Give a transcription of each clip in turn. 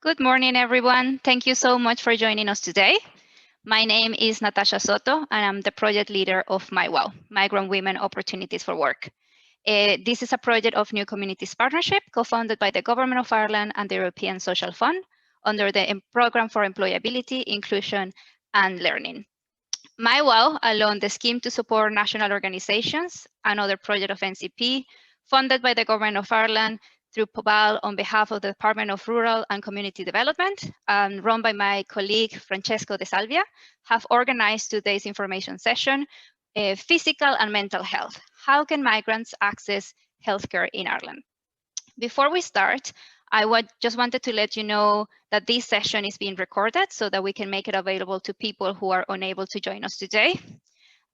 Good morning, everyone. Thank you so much for joining us today. My name is Natasha Soto, and I'm the project leader of MyWow, Migrant Women Opportunities for Work. This is a project of New Communities Partnership, co-founded by the Government of Ireland and the European Social Fund under the Programme for Employability, Inclusion and Learning. MyWow, along the scheme to support national organizations, another project of NCP, funded by the Government of Ireland through POBAL on behalf of the Department of Rural and Community Development, and run by my colleague Francesco De Salvia, have organized today's information session, Physical and Mental Health. How can migrants access healthcare in Ireland? Before we start, I just wanted to let you know that this session is being recorded so that we can make it available to people who are unable to join us today.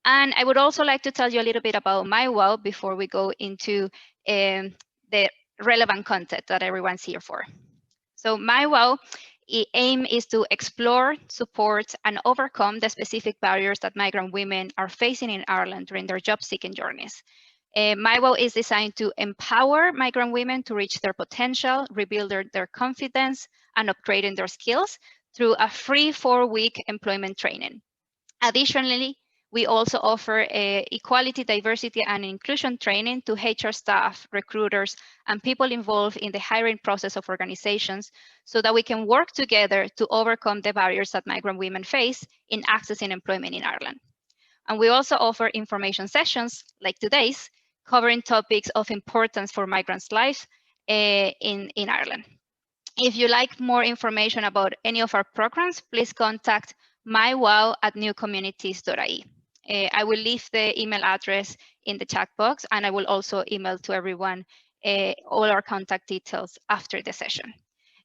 And I would also like to tell you a little bit about MyWow before we go into the relevant content that everyone's here for. So MyWow aim is to explore, support, and overcome the specific barriers that migrant women are facing in Ireland during their job-seeking journeys. MyWow is designed to empower migrant women to reach their potential, rebuild their confidence, and upgrading their skills through a free 4-week employment training. Additionally, we also offer equality, diversity, and inclusion training to HR staff, recruiters, and people involved in the hiring process of organizations so that we can work together to overcome the barriers that migrant women face in accessing employment in Ireland. And we also offer information sessions like today's, covering topics of importance for migrants' lives in Ireland. If you like more information about any of our programs, please contact mywow@newcommunities.ie. I will leave the email address in the chat box, and I will also email to everyone all our contact details after the session.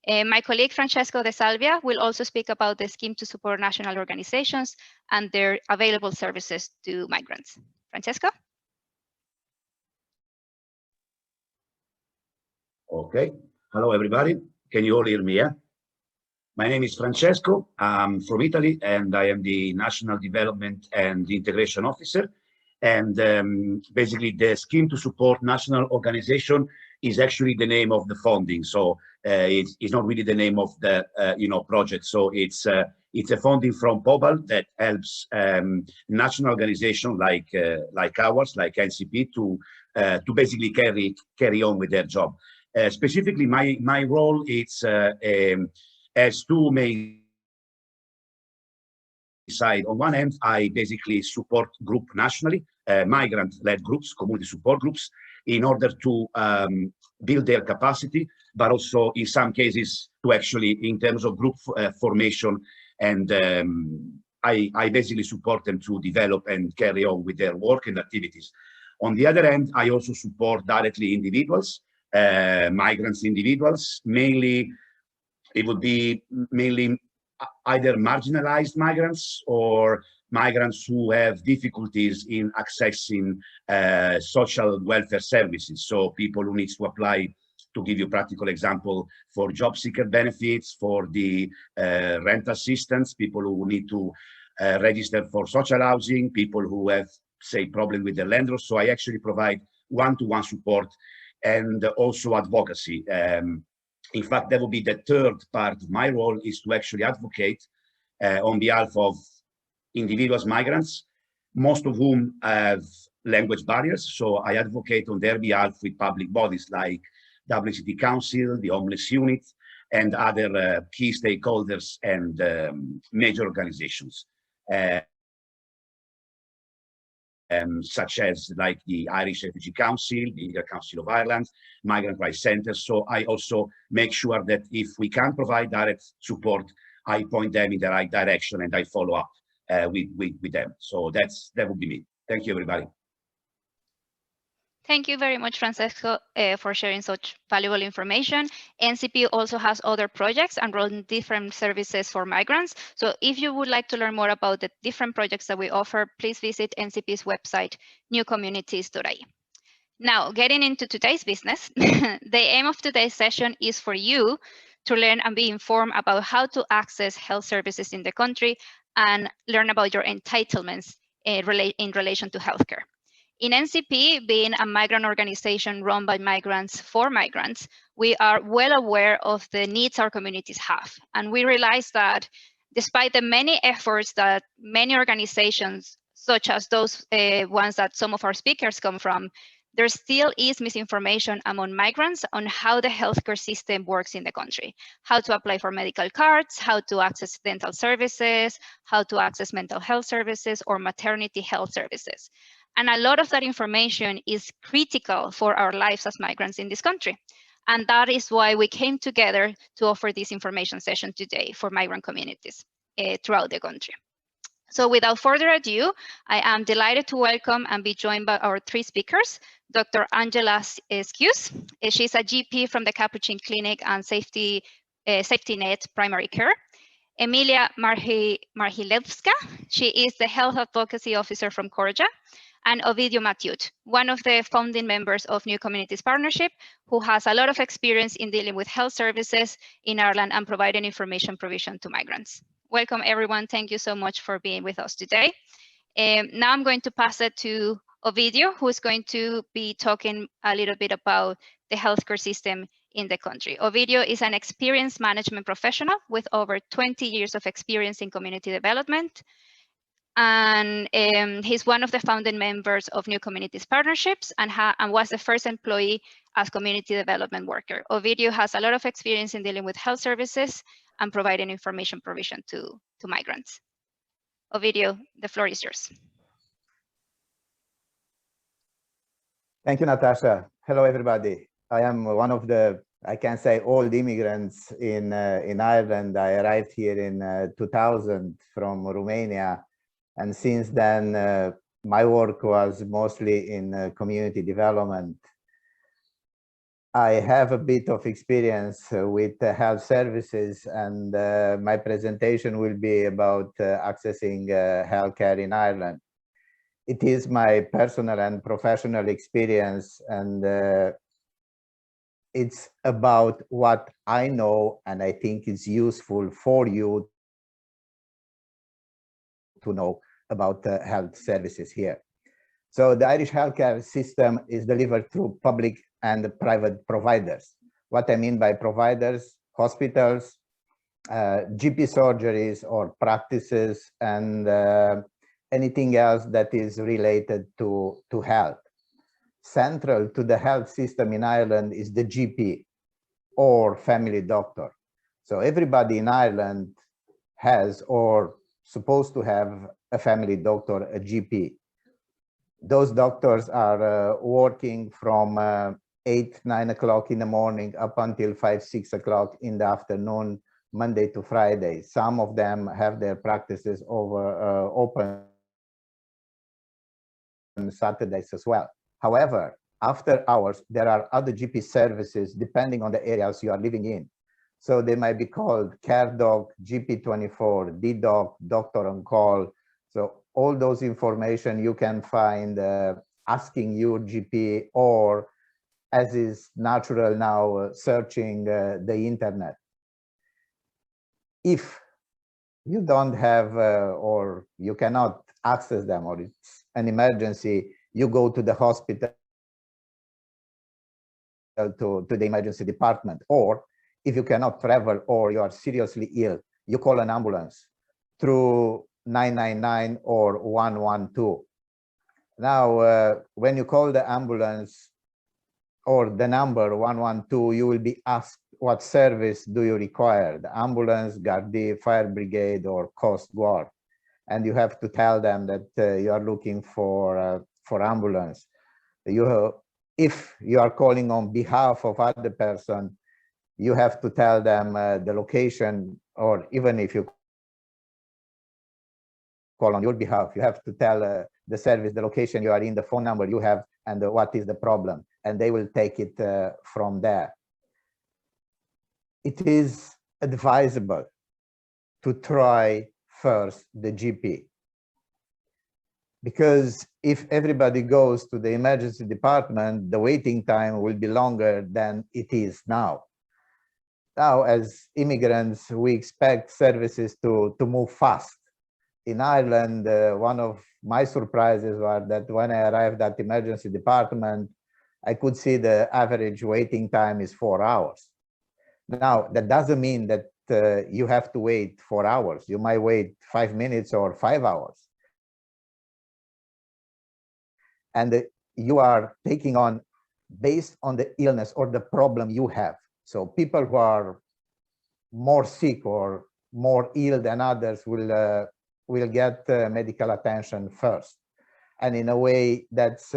My colleague Francesco De Salvia will also speak about the scheme to support national organizations and their available services to migrants. Francesco? Okay. Hello, everybody. Can you all hear me? Yeah? My name is Francesco. I'm from Italy, and I am the National Development and Integration Officer. And basically, the scheme to support national organization is actually the name of the funding. So it's not really the name of the project. So it's a funding from POBAL that helps national organizations like ours, like NCP, to basically carry on with their job. Specifically, my role is as two main sides. On one hand, I basically support group nationally, migrant-led groups, community support groups, in order to build their capacity, but also in some cases to actually, in terms of group formation, and I basically support them to develop and carry on with their work and activities. On the other hand, I also support directly individuals, migrants individuals, mainly, it would be mainly either marginalized migrants or migrants who have difficulties in accessing social welfare services. So people who need to apply, to give you a practical example, for job seeker benefits, for the rent assistance, people who need to register for social housing, people who have, say, problem with their landlords. So I actually provide one-to-one support and also advocacy. In fact, that will be the third part of my role, is to actually advocate on behalf of individuals, migrants, most of whom have language barriers. So I advocate on their behalf with public bodies like WCT Council, the Homeless Unit, and other key stakeholders and major organizations. Such as like the Irish Refugee Council, the Legal Council of Ireland, Migrant Rights Centers. So I also make sure that if we can provide direct support, I point them in the right direction and I follow up with them. So that would be me. Thank you, everybody. Thank you very much, Francesco, for sharing such valuable information. NCP also has other projects and runs different services for migrants. So if you would like to learn more about the different projects that we offer, please visit NCP's website, newcommunities.ie. Now, getting into today's business, the aim of today's session is for you to learn and be informed about how to access health services in the country and learn about your entitlements in relation to healthcare. In NCP, being a migrant organization run by migrants for migrants, we are well aware of the needs our communities have. And we realize that despite the many efforts that many organizations, such as those ones that some of our speakers come from, there still is misinformation among migrants on how the healthcare system works in the country, how to apply for medical cards, how to access dental services, how to access mental health services or maternity health services. And a lot of that information is critical for our lives as migrants in this country. And that is why we came together to offer this information session today for migrant communities throughout the country. So without further ado, I am delighted to welcome and be joined by our three speakers, Dr. Angela Skuce. She's a GP from the Capuchin Clinic and Safety Net Primary Care. Emilia Marchelewska, she is the Health Advocacy Officer from Corja, and Ovidiu Matiut, one of the founding members of New Communities Partnership, who has a lot of experience in dealing with health services in Ireland and providing information provision to migrants. Welcome, everyone. Thank you so much for being with us today. Now I'm going to pass it to Ovidiu, who is going to be talking a little bit about the healthcare system in the country. Ovidiu is an experienced management professional with over 20 years of experience in community development. And he's one of the founding members of New Communities Partnerships and was the first employee as community development worker. Ovidiu has a lot of experience in dealing with health services and providing information provision to migrants. Ovidiu, the floor is yours. Thank you, Natasha. Hello, everybody. I am one of the, I can say, old immigrants in Ireland. I arrived here in 2000 from Romania. And since then, my work was mostly in community development. I have a bit of experience with health services, and my presentation will be about accessing healthcare in Ireland. It is my personal and professional experience, and it's about what I know and I think is useful for you to know about health services here. So the Irish healthcare system is delivered through public and private providers. What I mean by providers: hospitals, GP surgeries or practices, and anything else that is related to health. Central to the health system in Ireland is the GP or family doctor. So everybody in Ireland has or supposed to have a family doctor, a GP. Those doctors are working from 8, 9 o'clock in the morning up until 5, 6 o'clock in the afternoon, Monday to Friday. Some of them have their practices over open on Saturdays as well. However, after hours, there are other GP services depending on the areas you are living in. So they might be called Care Doc, GP24, D-Doc, Doctor on Call. So all those information you can find asking your GP, or as is natural now, searching the internet. If you don't have or you cannot access them, or it's an emergency, you go to the hospital, to the emergency department. Or if you cannot travel or you are seriously ill, you call an ambulance through 999 or 112. Now, when you call the ambulance or the number 112, you will be asked what service do you require, the ambulance, Gardaí, fire brigade, or Coast Guard. And you have to tell them that you are looking for ambulance. If you are calling on behalf of other person, you have to tell them the location, or even if you call on your behalf, you have to tell the service the location you are in, the phone number you have, and what is the problem, and they will take it from there. It is advisable to try first the GP, because if everybody goes to the emergency department, the waiting time will be longer than it is now. Now, as immigrants, we expect services to move fast. in Ireland, one of my surprises was that when I arrived at the emergency department, I could see the average waiting time is 4 hours. Now, that doesn't mean that you have to wait 4 hours. You might wait 5 minutes or 5 hours. And you are taking on based on the illness or the problem you have. So people who are more sick or more ill than others will get medical attention first. And in a way that's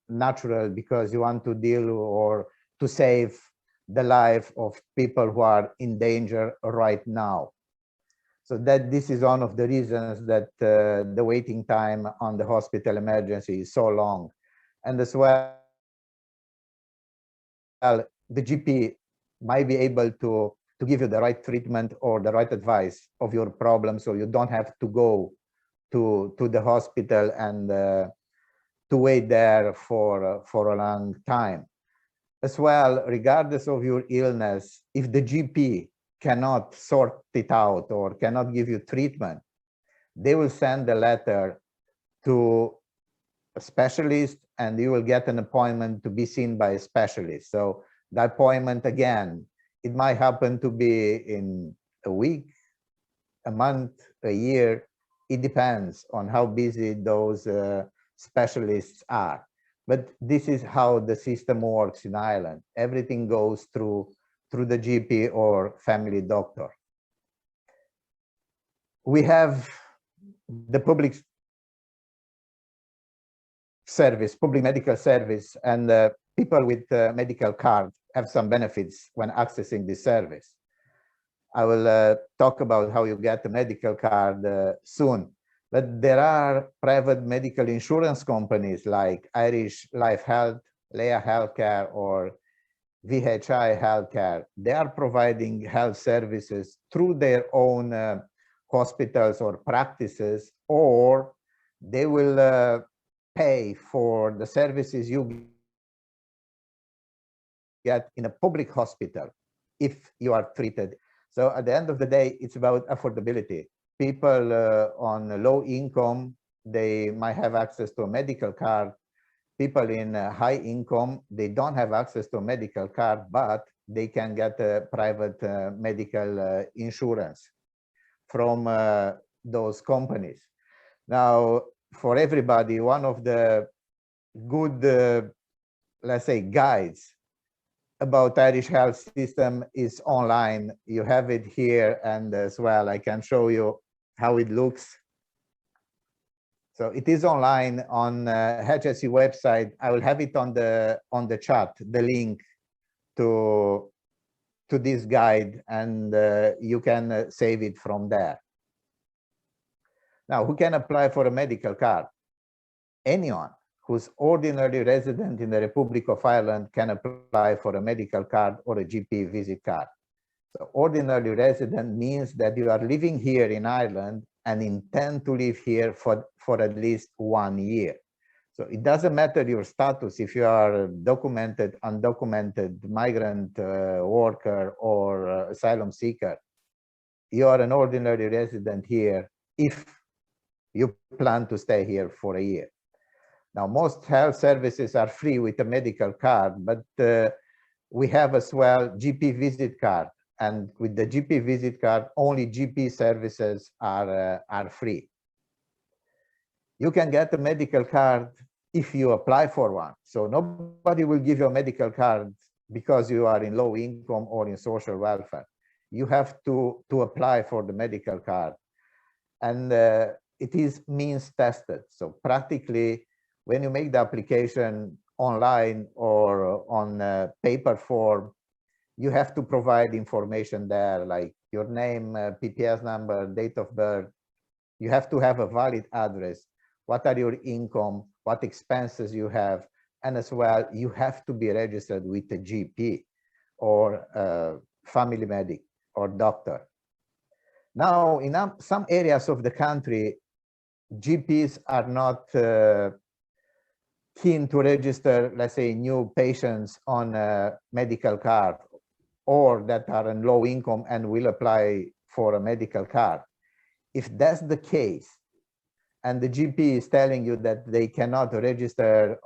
natural, because you want to deal or to save the life of people who are in danger right now. So that this is one of the reasons that the waiting time on the hospital emergency is so long. And as well, the GP might be able to give you the right treatment or the right advice of your problem, so you don't have to go to the hospital and to wait there for a long time. As well, regardless of your illness, if the GP cannot sort it out or cannot give you treatment, they will send a letter to a specialist and you will get an appointment to be seen by a specialist. So the appointment, again, it might happen to be in a week, a month, a year. It depends on how busy those specialists are. But this is how the system works in Ireland. Everything goes through the GP or family doctor. We have the public service, public medical service, and people with medical cards have some benefits when accessing this service. I will talk about how you get a medical card soon. But there are private medical insurance companies like Irish Life Health, Leah Healthcare, or VHI Healthcare. They are providing health services through their own hospitals or practices, or they will pay for the services you get in a public hospital if you are treated. So at the end of the day, it's about affordability. People on low income, they might have access to a medical card. People in high income, they don't have access to a medical card, but they can get a private medical insurance from those companies. Now, for everybody, one of the good, let's say, guides about Irish health system is online. You have it here, and as well, I can show you how it looks. So it is online on HSE website. I will have it on the chat, the link to this guide, and you can save it from there. Now, who can apply for a medical card? Anyone who's ordinarily resident in the Republic of Ireland can apply for a medical card or a GP visit card. So ordinarily resident means that you are living here in Ireland and intend to live here for at least 1 year. So it doesn't matter your status, if you are documented, undocumented, migrant worker, or asylum seeker. You are an ordinary resident here if you plan to stay here for a year. Now, most health services are free with a medical card, but we have as well GP visit card. And with the GP visit card, only GP services are free. You can get a medical card if you apply for one. So nobody will give you a medical card because you are in low income or in social welfare. You have to apply for the medical card. And it is means tested. So practically, when you make the application online or on a paper form, you have to provide information there, like your name, PPS number, date of birth. You have to have a valid address. What are your income? What expenses you have? And as well, you have to be registered with a GP or family medic or doctor. Now, in some areas of the country, GPs are not keen to register, let's say, new patients on a medical card, or that are in low income and will apply for a medical card. if that's the case, and the GP is telling you that they cannot register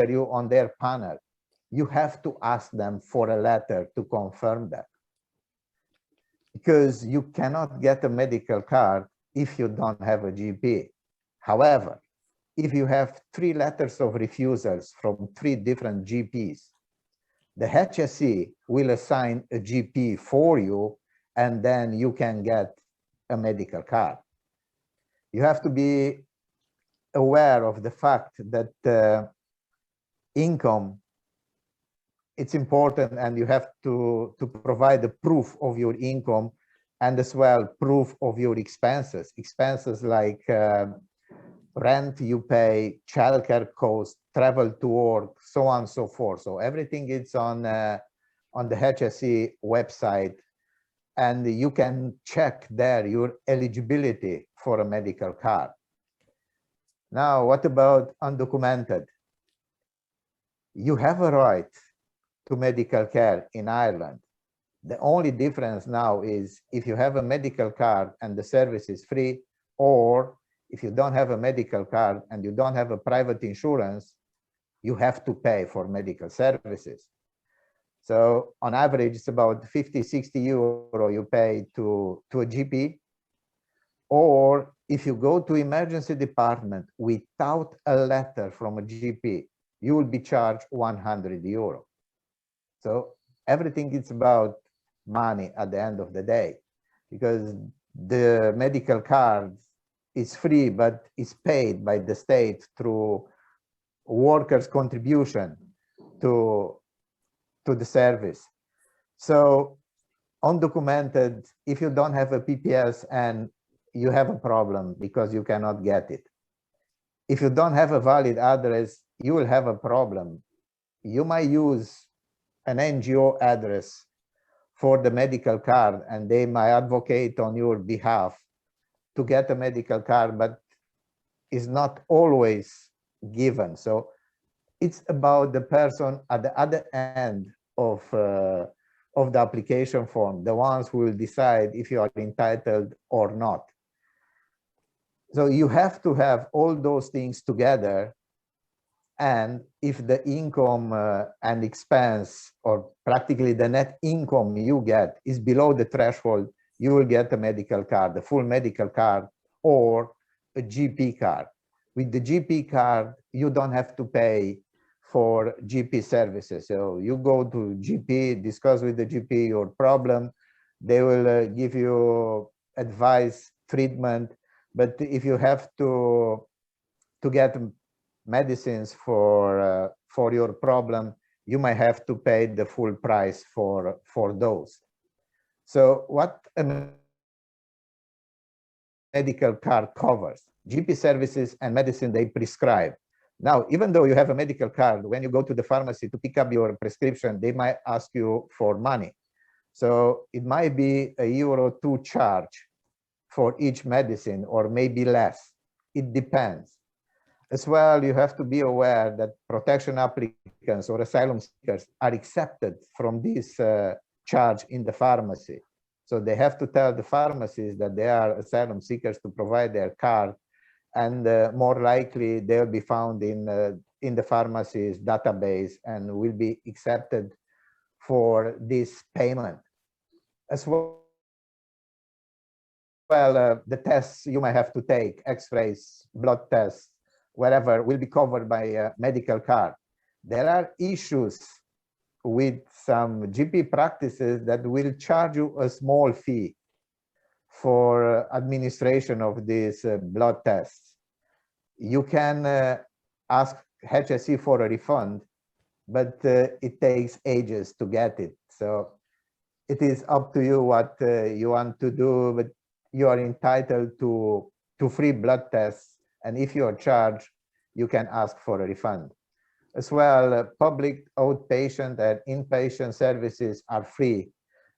you on their panel, you have to ask them for a letter to confirm that. Because you cannot get a medical card if you don't have a GP. However, if you have 3 letters of refusals from 3 different GPs, the HSE will assign a GP for you, and then you can get a medical card. You have to be aware of the fact that income, it's important, and you have to provide the proof of your income, and as well proof of your expenses. Expenses like rent you pay, childcare costs, travel to work, so on and so forth. So everything is on the HSE website, and you can check there your eligibility for a medical card. Now, what about undocumented? You have a right to medical care in Ireland. The only difference now is if you have a medical card and the service is free, or if you don't have a medical card and you don't have a private insurance, you have to pay for medical services. So on average, it's about 50, 60 euro you pay to a GP. Or if you go to emergency department without a letter from a GP, you will be charged 100 euro. So everything is about money at the end of the day, because the medical card is free, but is paid by the state through workers' contribution to the service. So undocumented, if you don't have a PPS, and you have a problem because you cannot get it. If you don't have a valid address, you will have a problem. You might use an NGO address for the medical card, and they might advocate on your behalf to get a medical card, but it's not always given. So it's about the person at the other end of the application form, the ones who will decide if you are entitled or not. So you have to have all those things together. And if the income and expense, or practically the net income you get, is below the threshold, you will get a medical card, a full medical card, or a GP card. With the GP card, you don't have to pay for GP services. So you go to GP, discuss with the GP your problem. They will give you advice, treatment. But if you have to get medicines for your problem, you might have to pay the full price for those. So what a medical card covers: GP services and medicine they prescribe. Now, even though you have a medical card, when you go to the pharmacy to pick up your prescription, they might ask you for money. So it might be €1 charge for each medicine, or maybe less. It depends. As well, you have to be aware that protection applicants or asylum seekers are accepted from this charge in the pharmacy. So they have to tell the pharmacies that they are asylum seekers to provide their card, and more likely they'll be found in the pharmacy's database and will be accepted for this payment. As well, the tests you might have to take, x-rays, blood tests, whatever, will be covered by a medical card. There are issues with some GP practices that will charge you a small fee for administration of these blood tests. You can ask HSE for a refund, but it takes ages to get it. So it is up to you what you want to do, but you are entitled to free blood tests. And if you are charged, you can ask for a refund. As well, public outpatient and inpatient services are free,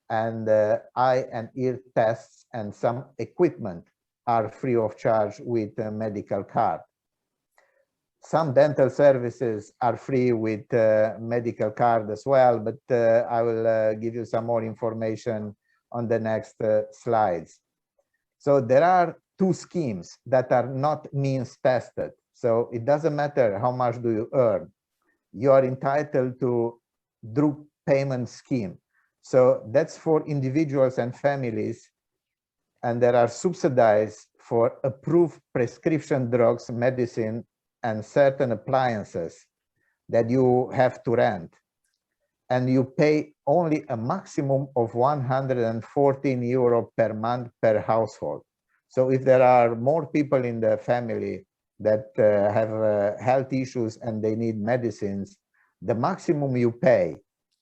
and eye and ear tests and some equipment are free of charge with a medical card. Some dental services are free with a medical card as well, but I will give you some more information on the next slides. So there are two schemes that are not means tested. So it doesn't matter how much do you earn. You are entitled to drug payment scheme. So that's for individuals and families, and there are subsidized for approved prescription drugs, medicine, and certain appliances that you have to rent. And you pay only a maximum of 114 euro per month per household. So if there are more people in the family that have health issues and they need medicines, the maximum you pay,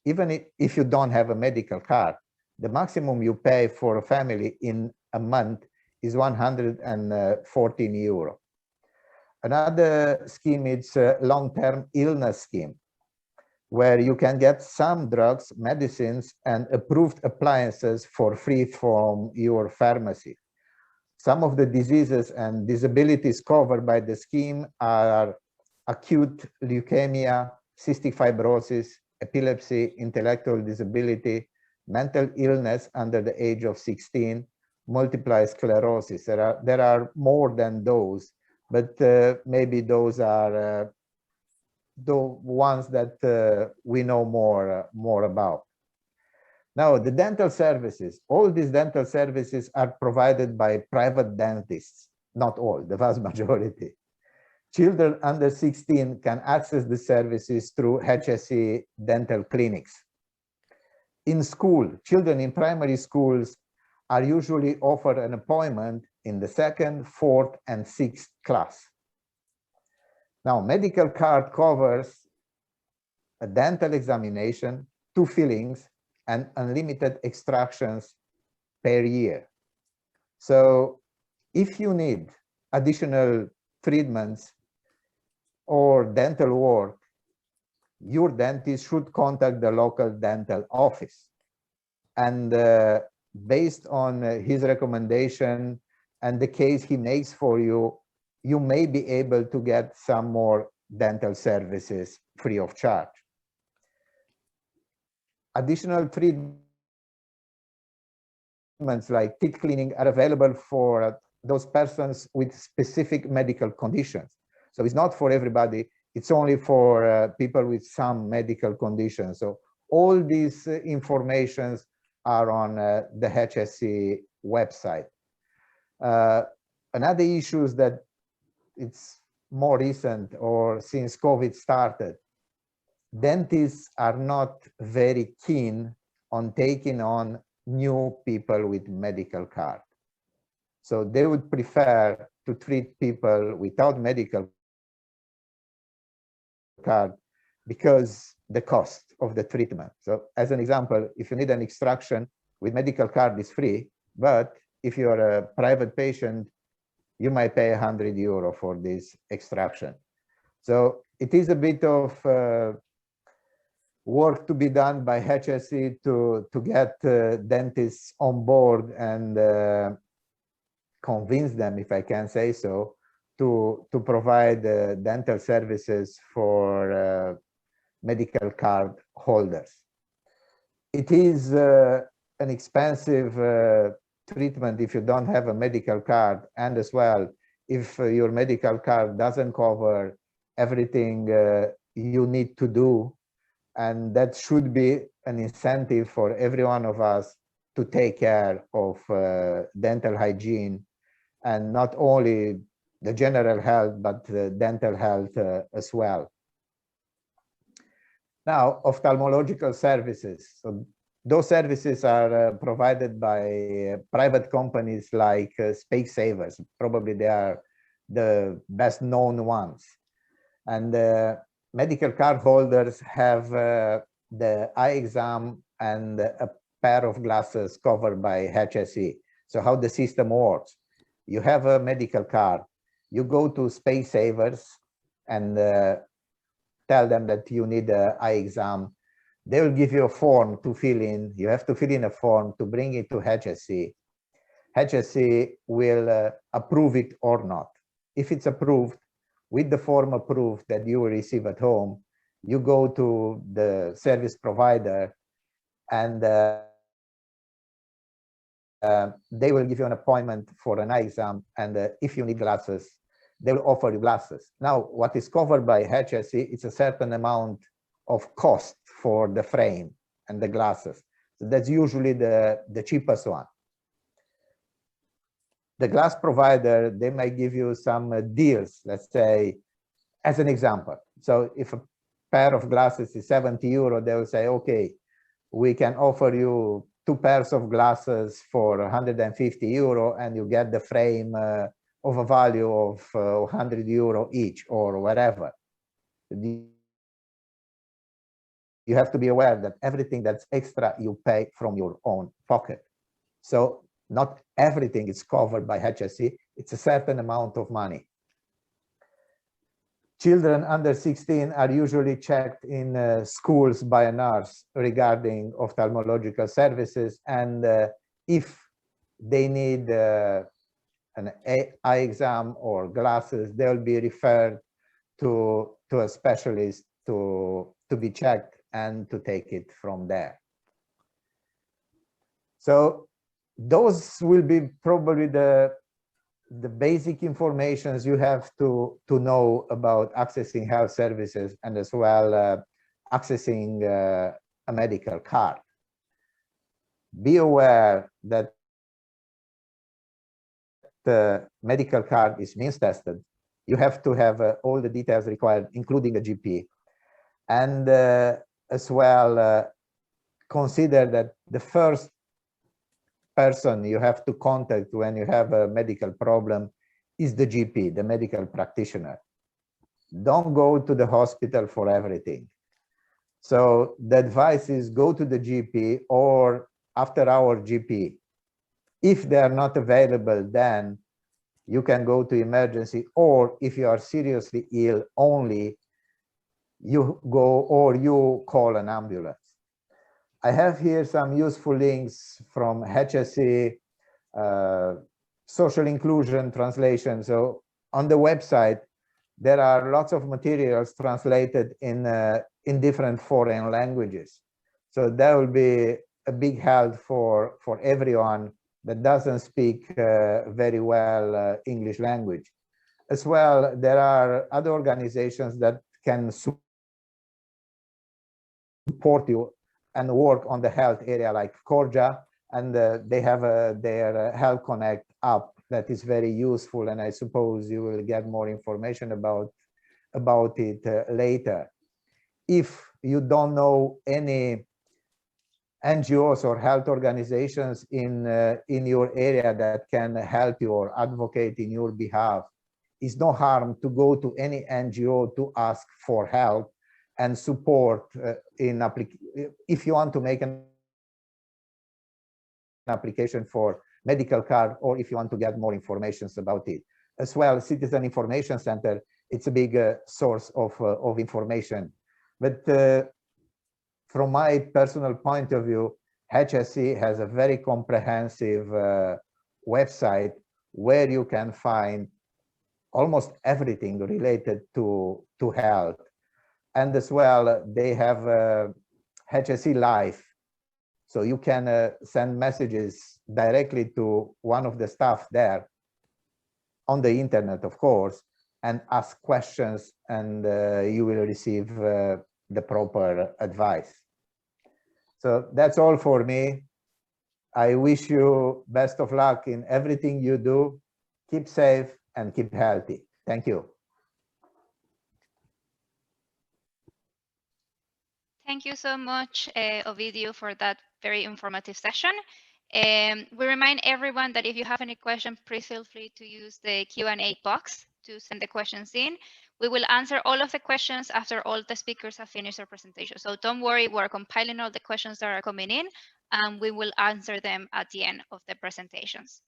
even if you don't have a medical card, the maximum you pay for a family in a month is 114 euro. Another scheme is a long-term illness scheme, where you can get some drugs, medicines, and approved appliances for free from your pharmacy. Some of the diseases and disabilities covered by the scheme are acute leukemia, cystic fibrosis, epilepsy, intellectual disability, mental illness under the age of 16, multiple sclerosis. There are more than those, but maybe those are the ones that we know more about. Now, the dental services, all these dental services are provided by private dentists, not all, the vast majority. Children under 16 can access the services through HSE dental clinics. In school, children in primary schools are usually offered an appointment in the 2nd, 4th, and 6th class. Now, medical card covers a dental examination, 2 fillings, and unlimited extractions per year. So if you need additional treatments or dental work, your dentist should contact the local dental office. And based on his recommendation and the case he makes for you, you may be able to get some more dental services free of charge. Additional treatments like teeth cleaning are available for those persons with specific medical conditions. So it's not for everybody, it's only for people with some medical conditions. So all these informations are on the HSE website. Another issue is that it's more recent or since COVID started, dentists are not very keen on taking on new people with medical card. So they would prefer to treat people without medical card because the cost of the treatment. So as an example, if you need an extraction with medical card is free, but if you're a private patient, you might pay 100 euro for this extraction. So it is a bit of work to be done by HSE to get dentists on board and convince them, if I can say so, to provide dental services for medical card holders. It is an expensive treatment if you don't have a medical card, and as well, if your medical card doesn't cover everything you need to do, and that should be an incentive for every one of us to take care of dental hygiene, and not only the general health, but the dental health as well. Now, ophthalmological services. So those services are provided by private companies like Specsavers. Probably they are the best known ones. And medical card holders have the eye exam and a pair of glasses covered by HSE. So how the system works, you have a medical card, you go to Specsavers and tell them that you need an eye exam. They will give you a form to fill in. You have to fill in a form to bring it to HSE. HSE will approve it or not. If it's approved, with the form approved that you will receive at home, you go to the service provider and they will give you an appointment for an eye exam, and if you need glasses, they will offer you glasses. Now, what is covered by HSE, it's a certain amount of cost for the frame and the glasses. So that's usually the cheapest one. The glass provider, they might give you some deals, let's say, as an example. So if a pair of glasses is 70 euro, they will say, okay, we can offer you 2 pairs of glasses for 150 euro, and you get the frame of a value of 100 euro each, or whatever. You have to be aware that everything that's extra you pay from your own pocket. So not everything is covered by HSE. It's a certain amount of money. Children under 16 are usually checked in schools by a nurse regarding ophthalmological services, and if they need an eye exam or glasses, they'll be referred to a specialist to be checked and to take it from there. So those will be probably the basic informations you have to know about accessing health services, and as well accessing a medical card. Be aware that the medical card is means tested. You have to have all the details required, including a GP. And as well, consider that the first person you have to contact when you have a medical problem is the GP, the medical practitioner. Don't go to the hospital for everything. So the advice is go to the GP or after our GP. If they are not available, then you can go to emergency, or if you are seriously ill only, you go or you call an ambulance. I have here some useful links from HSE, social inclusion translation. So on the website, there are lots of materials translated in different foreign languages. So that will be a big help for everyone that doesn't speak very well English language. As well, there are other organizations that can support you and work on the health area, like Corja, and they have their Health Connect app that is very useful, and I suppose you will get more information about it later. If you don't know any NGOs or health organizations in your area that can help you or advocate in your behalf, it's no harm to go to any NGO to ask for help and support if you want to make an application for medical card, or if you want to get more information about it. As well, Citizen Information Center, it's a big source of information. But from my personal point of view, HSE has a very comprehensive website where you can find almost everything related to health. And as well, they have HSE Live. So you can send messages directly to one of the staff there on the internet, of course, and ask questions, and you will receive the proper advice. So that's all for me. I wish you best of luck in everything you do. Keep safe and keep healthy. Thank you. Thank you so much, Ovidiu, for that very informative session. We remind everyone that if you have any questions, please feel free to use the Q&A box to send the questions in. We will answer all of the questions after all the speakers have finished their presentation. So don't worry, we're compiling all the questions that are coming in, and we will answer them at the end of the presentations.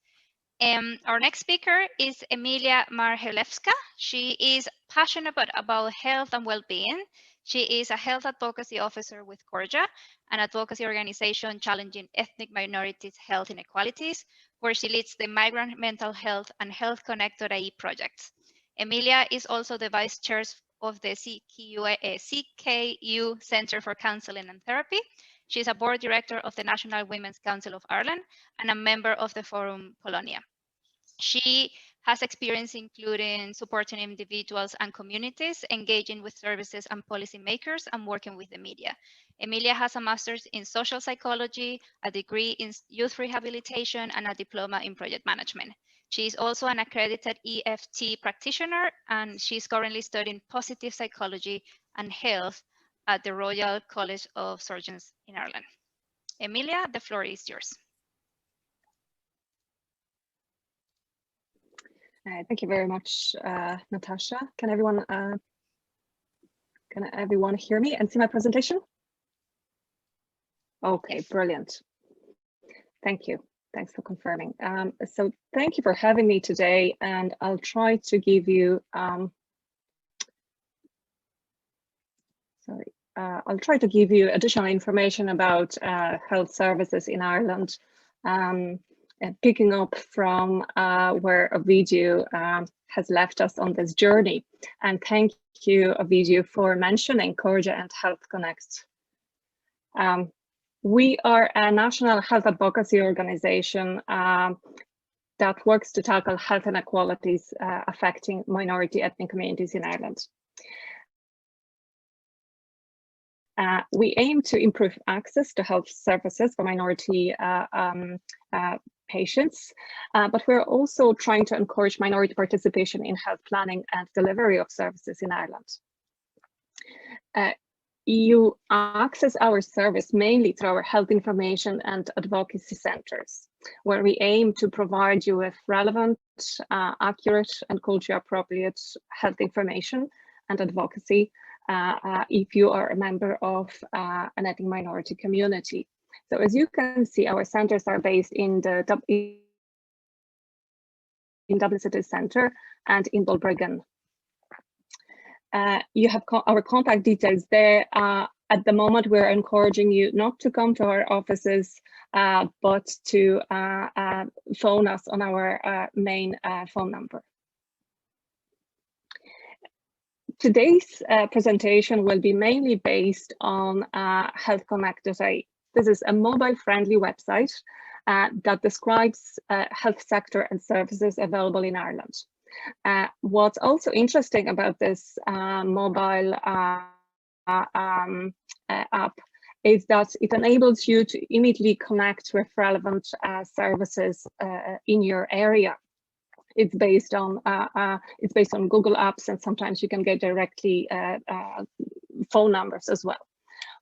Our next speaker is Emilia Marchelewska. She is passionate about health and well-being. She is a health advocacy officer with Corja, an advocacy organization challenging ethnic minorities' health inequalities, where she leads the Migrant Mental Health and Health Connect.ie projects. Emilia is also the vice chair of the CKU Center for Counseling and Therapy. She is a board director of the National Women's Council of Ireland and a member of the Forum Polonia. She has experience including supporting individuals and communities, engaging with services and policymakers, and working with the media. Emilia has a master's in social psychology, a degree in youth rehabilitation, and a diploma in project management. She is also an accredited EFT practitioner, and she's currently studying positive psychology and health at the Royal College of Surgeons in Ireland. Emilia, the floor is yours. Thank you very much, Natasha. Can everyone hear me and see my presentation? Okay, brilliant. Thank you. Thanks for confirming. So thank you for having me today, and I'll try to give you I'll try to give you additional information about health services in Ireland, picking up from where Ovidiu has left us on this journey. And thank you, Ovidiu, for mentioning Corja and Health Connect. We are a national health advocacy organization that works to tackle health inequalities affecting minority ethnic communities in Ireland. We aim to improve access to health services for minority patients, but we're also trying to encourage minority participation in health planning and delivery of services in Ireland. You access our service mainly through our health information and advocacy centres, where we aim to provide you with relevant, accurate and culturally appropriate health information and advocacy if you are a member of an ethnic minority community. So as you can see, our centres are based in the Dublin City Centre and in Balbriggan. You have our contact details there. At the moment, we're encouraging you not to come to our offices, but to phone us on our main phone number. Today's presentation will be mainly based on Health Connect.ie. This is a mobile-friendly website that describes health sector and services available in Ireland. What's also interesting about this mobile app is that it enables you to immediately connect with relevant services in your area. It's based on Google Apps, and sometimes you can get directly phone numbers as well.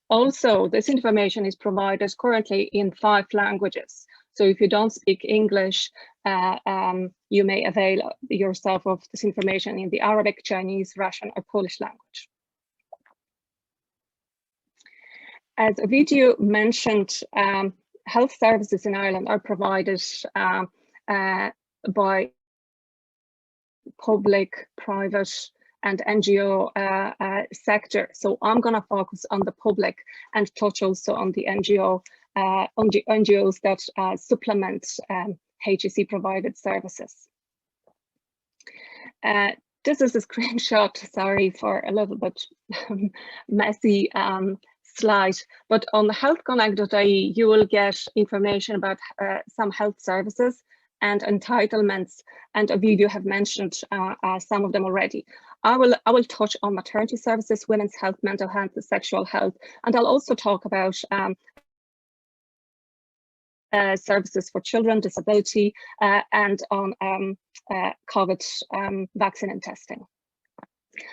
Also, this information is provided currently in 5 languages. So if you don't speak English, you may avail yourself of this information in the Arabic, Chinese, Russian, or Polish language. As Ovidiu mentioned, health services in Ireland are provided by public, private, and NGO sector. So I'm going to focus on the public and touch also on the NGOs that supplement HSE provided services. This is a screenshot, sorry for a little bit messy slide, but on the healthconnect.ie you will get information about some health services and entitlements, and Ovidiu have mentioned some of them already. I will touch on maternity services, women's health, mental health, sexual health, and I'll also talk about services for children, disability, and on COVID vaccine and testing.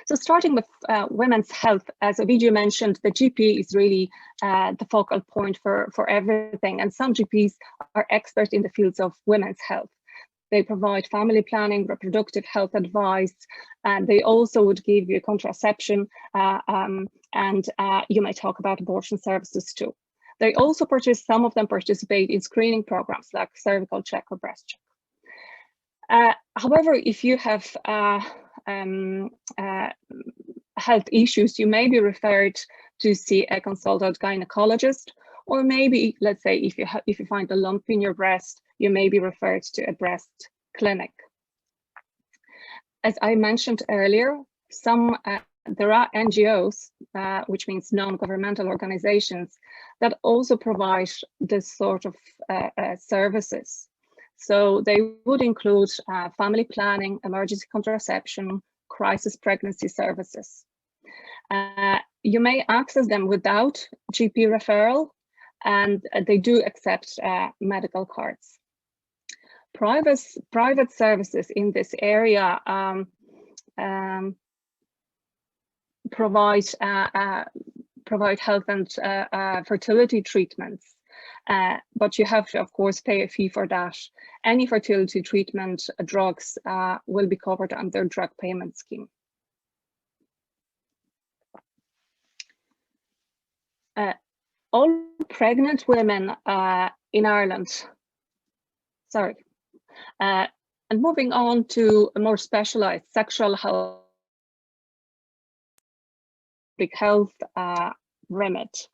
So starting with women's health, as Ovidiu mentioned, the GP is really the focal point for everything, and some GPs are experts in the fields of women's health. They provide family planning, reproductive health advice, and they also would give you contraception, and you may talk about abortion services too. They also some of them participate in screening programs like cervical check or breast check. However, if you have health issues, you may be referred to see a consultant gynecologist, or maybe, let's say, if you find a lump in your breast, you may be referred to a breast clinic. As I mentioned earlier, some there are NGOs, which means non-governmental organizations, that also provide this sort of services. So they would include family planning, emergency contraception, crisis pregnancy services. You may access them without GP referral, and they do accept medical cards. Private services in this area provide health and fertility treatments, but you have to, of course, pay a fee for that. Any fertility treatment drugs will be covered under drug payment scheme. All pregnant women in Ireland, and moving on to a more specialized sexual health, remit.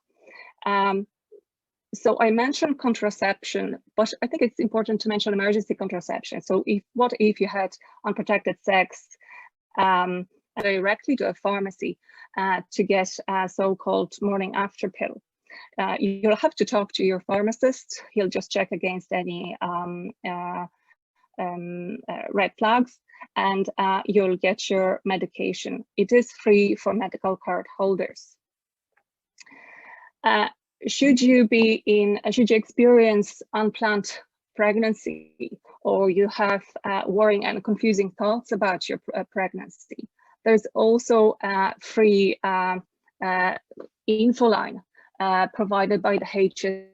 So I mentioned contraception, but I think it's important to mention emergency contraception. So what if you had unprotected sex, directly to a pharmacy to get a so-called morning after pill? You'll have to talk to your pharmacist. He'll just check against any red flags, and you'll get your medication. It is free for medical card holders. Should you experience unplanned pregnancy, or you have worrying and confusing thoughts about your pregnancy, there's also a free info line provided by the HSE.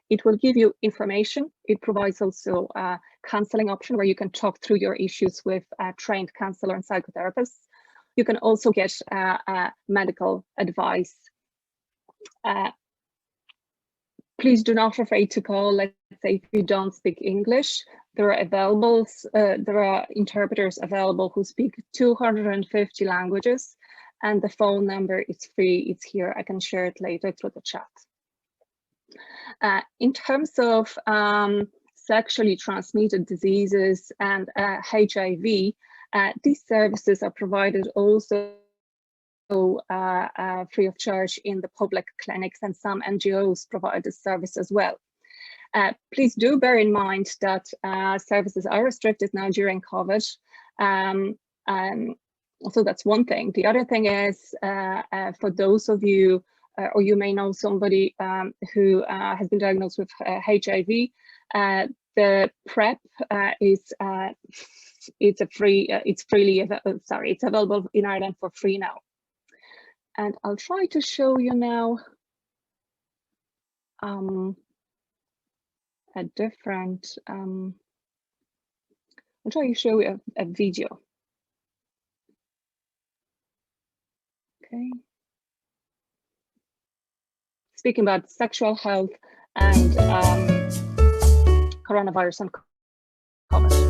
It will give you information. It provides also a counseling option where you can talk through your issues with a trained counselor and psychotherapists. You can also get medical advice. Please do not afraid to call. Let's say if you don't speak English, there are interpreters available who speak 250 languages, and the phone number is free. It's here. I can share it later through the chat. In terms of sexually transmitted diseases and HIV, these services are provided also free of charge in the public clinics, and some NGOs provide this service as well. Please do bear in mind that services are restricted now during COVID. So that's one thing. The other thing is, for those of you, or you may know somebody who has been diagnosed with HIV, the PrEP is it's available in Ireland for free now. And I'll try to show you now a different. I'll try to show you a video. Okay. Speaking about sexual health and coronavirus and COVID.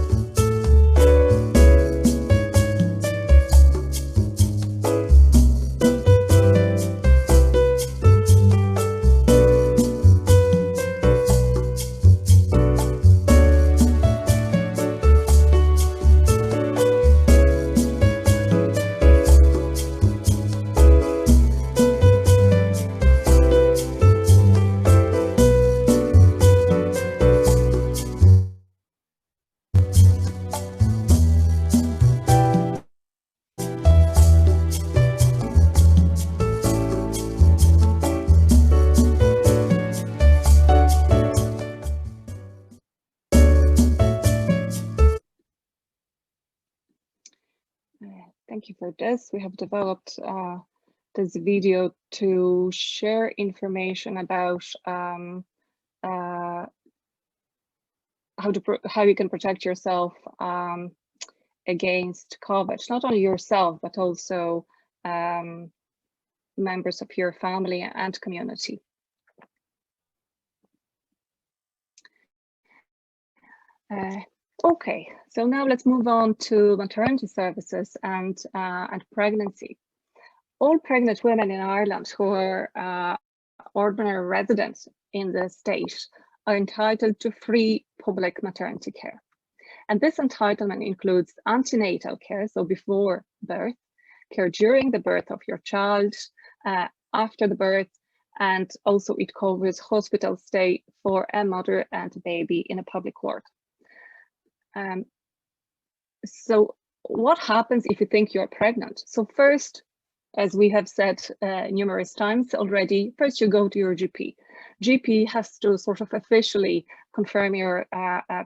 Thank you for this. We have developed this video to share information about how you can protect yourself against COVID. Not only yourself, but also members of your family and community. Okay, so now let's move on to maternity services and pregnancy. All pregnant women in Ireland who are ordinary residents in the state are entitled to free public maternity care. And this entitlement includes antenatal care, so before birth, care during the birth of your child, after the birth, and also it covers hospital stay for a mother and a baby in a public ward. So what happens if you think you're pregnant? So first, as we have said numerous times already, first you go to your GP. GP has to sort of officially confirm your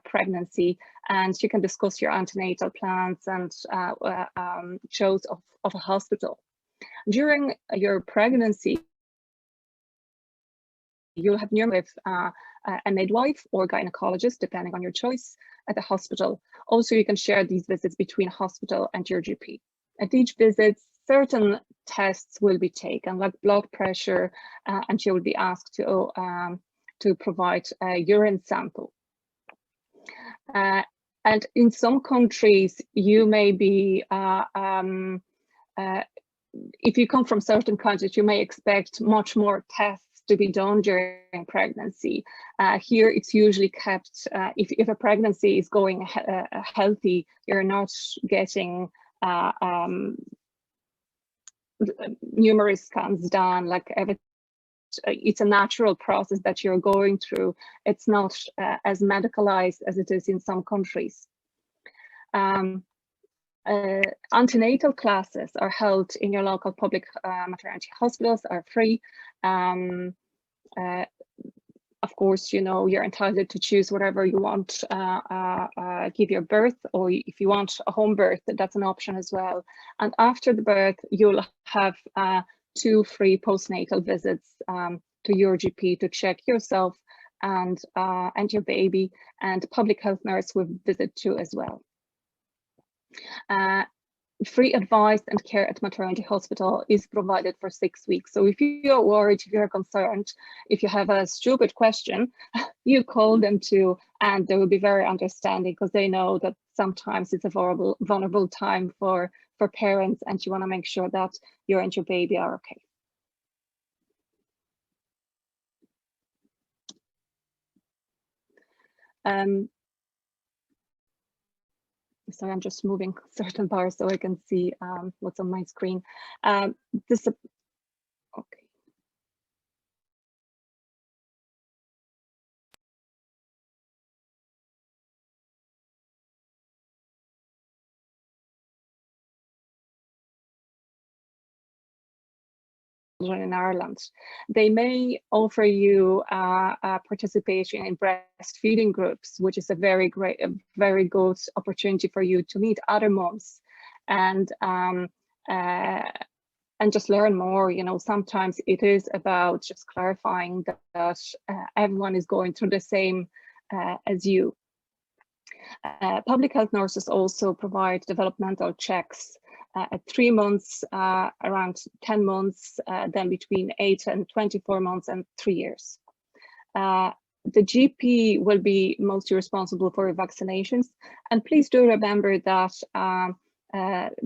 pregnancy, and you can discuss your antenatal plans and choice of a hospital. During your pregnancy, you'll have numerous a midwife or gynecologist, depending on your choice, at the hospital. Also, you can share these visits between hospital and your GP. At each visit, certain tests will be taken, like blood pressure, and you will be asked to provide a urine sample. And in some countries, you may be, if you come from certain countries, you may expect much more tests to be done during pregnancy. Here, it's usually kept, if a pregnancy is going healthy, you're not getting numerous scans done, like it's a natural process that you're going through. It's not as medicalized as it is in some countries. Antenatal classes are held in your local public maternity hospitals, are free. Of course, you know, you're entitled to choose whatever you want, give your birth, or if you want a home birth, that's an option as well. And after the birth, you'll have 2 free postnatal visits to your GP to check yourself and your baby, and public health nurse will visit too as well. Free advice and care at maternity hospital is provided for 6 weeks. So if you're worried, if you're concerned, if you have a stupid question, you call them too, and they will be very understanding, because they know that sometimes it's a vulnerable time for parents, and you want to make sure that you and your baby are okay. Sorry, I'm just moving certain bars so I can see what's on my screen. Okay. In Ireland, they may offer you participation in breastfeeding groups, which is a very good opportunity for you to meet other moms and just learn more. You know, sometimes it is about just clarifying that everyone is going through the same as you. Public health nurses also provide developmental checks at 3 months, around 10 months, then between 8 and 24 months, and 3 years. The GP will be mostly responsible for vaccinations, and please do remember that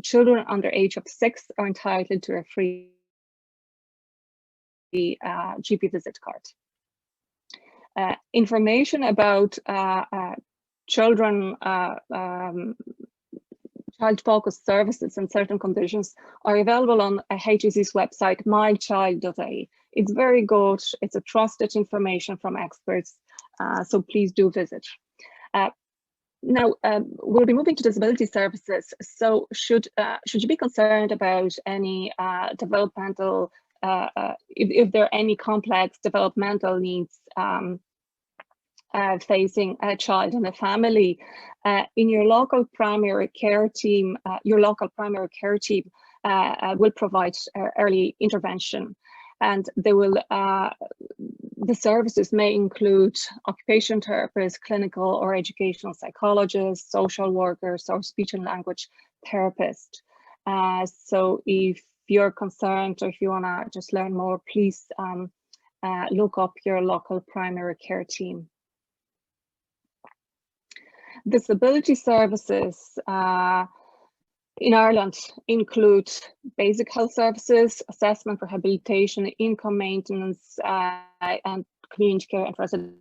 children under age of 6 are entitled to a free GP visit card. Information about child-focused services and certain conditions are available on HSE's website, mychild.ie. It's very good. It's a trusted information from experts, so please do visit. Now, we'll be moving to disability services. So should you be concerned about any developmental, if there are any complex developmental needs facing a child and a family, in your local primary care team, will provide early intervention, and they will. The services may include occupation therapists, clinical or educational psychologists, social workers, or speech and language therapists. So if you're concerned, or if you want to just learn more, please look up your local primary care team. Disability services in Ireland include basic health services, assessment, rehabilitation, income maintenance, and community care and residential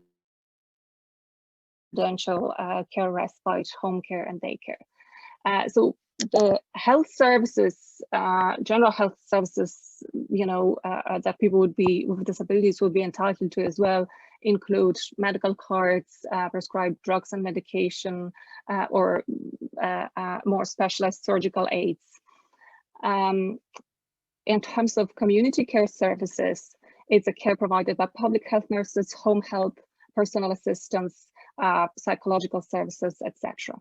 residential care, respite, home care, and daycare. So the health services, general health services, that people with disabilities would be entitled to as well include medical cards, prescribed drugs and medication, or more specialized surgical aids. In terms of community care services, it's a care provided by public health nurses, home help, personal assistance, psychological services, etc.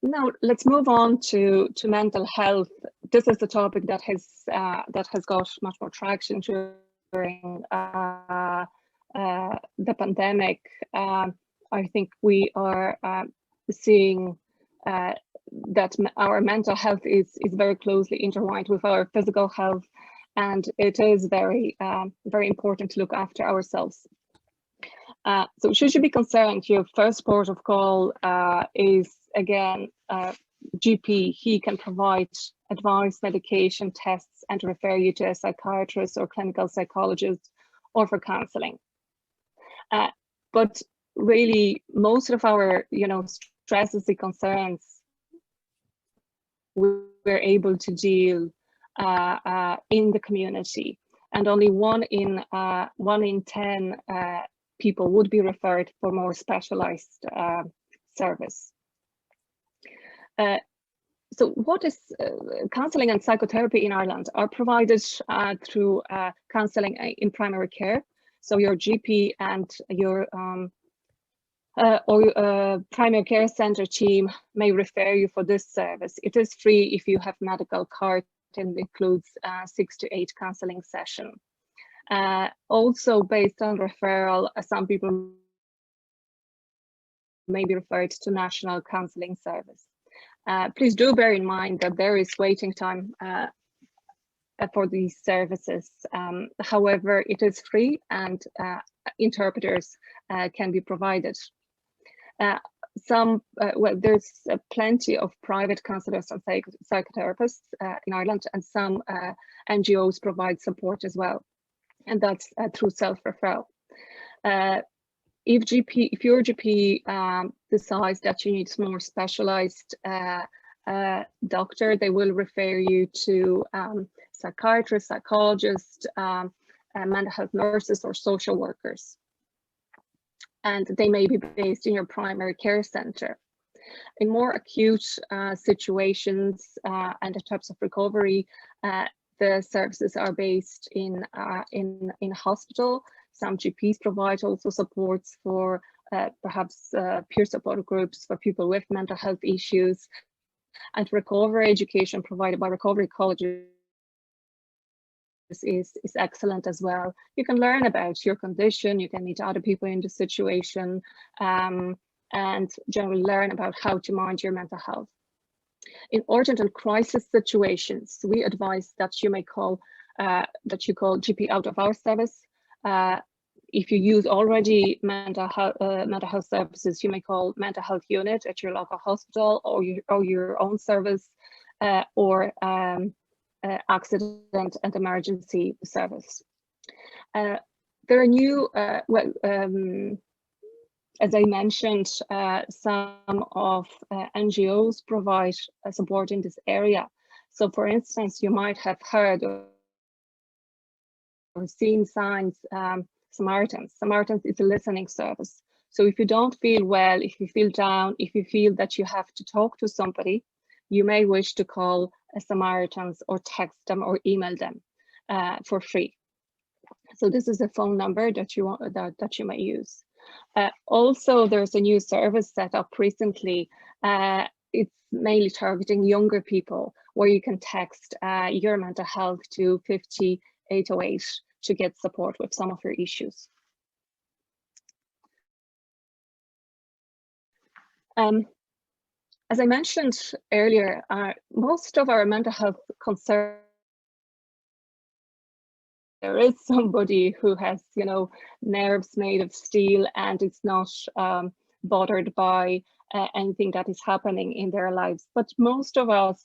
Now let's move on to mental health. This is a topic that has got much more traction during the pandemic. I think we are seeing that our mental health is very closely intertwined with our physical health, and it is very important to look after ourselves. So should you be concerned, your first port of call is again GP. He can provide advice, medication, tests, and refer you to a psychiatrist or clinical psychologist, or for counselling. But really, most of our stresses and concerns we're able to deal in the community, and only one in 10 people would be referred for more specialized service. So what is counselling and psychotherapy in Ireland are provided through counselling in primary care. So your GP and your primary care centre team may refer you for this service. It is free if you have medical card, and includes 6 to 8 counselling sessions. Also, based on referral, some people may be referred to National Counselling Service. Please do bear in mind that there is waiting time for these services. However, it is free, and interpreters can be provided. There's plenty of private counsellors and psychotherapists in Ireland, and some NGOs provide support as well, and that's through self-referral. If your GP decides that you need more specialized doctor, they will refer you to psychiatrists, psychologists, mental health nurses, or social workers. And they may be based in your primary care centre. In more acute situations and the types of recovery, the services are based in hospital. Some GPs provide also supports for perhaps peer support groups for people with mental health issues, and recovery education provided by recovery colleges is excellent as well. You can learn about your condition, you can meet other people in the situation, and generally learn about how to manage your mental health. In urgent and crisis situations, we advise that you may call GP out of our service. If you use already mental health services, you may call mental health unit at your local hospital, or your own service, or accident and emergency service. There are new, as I mentioned, some of NGOs provide support in this area. So for instance, you might have heard or seen signs. Samaritans is a listening service. So if you don't feel well, if you feel down, if you feel that you have to talk to somebody, you may wish to call a Samaritans, or text them, or email them for free. So this is a phone number that you may use. Also, there's a new service set up recently. It's mainly targeting younger people, where you can text your mental health to 50808 to get support with some of your issues. As I mentioned earlier, most of our mental health concerns, there is somebody who has, nerves made of steel, and it's not bothered by anything that is happening in their lives. But most of us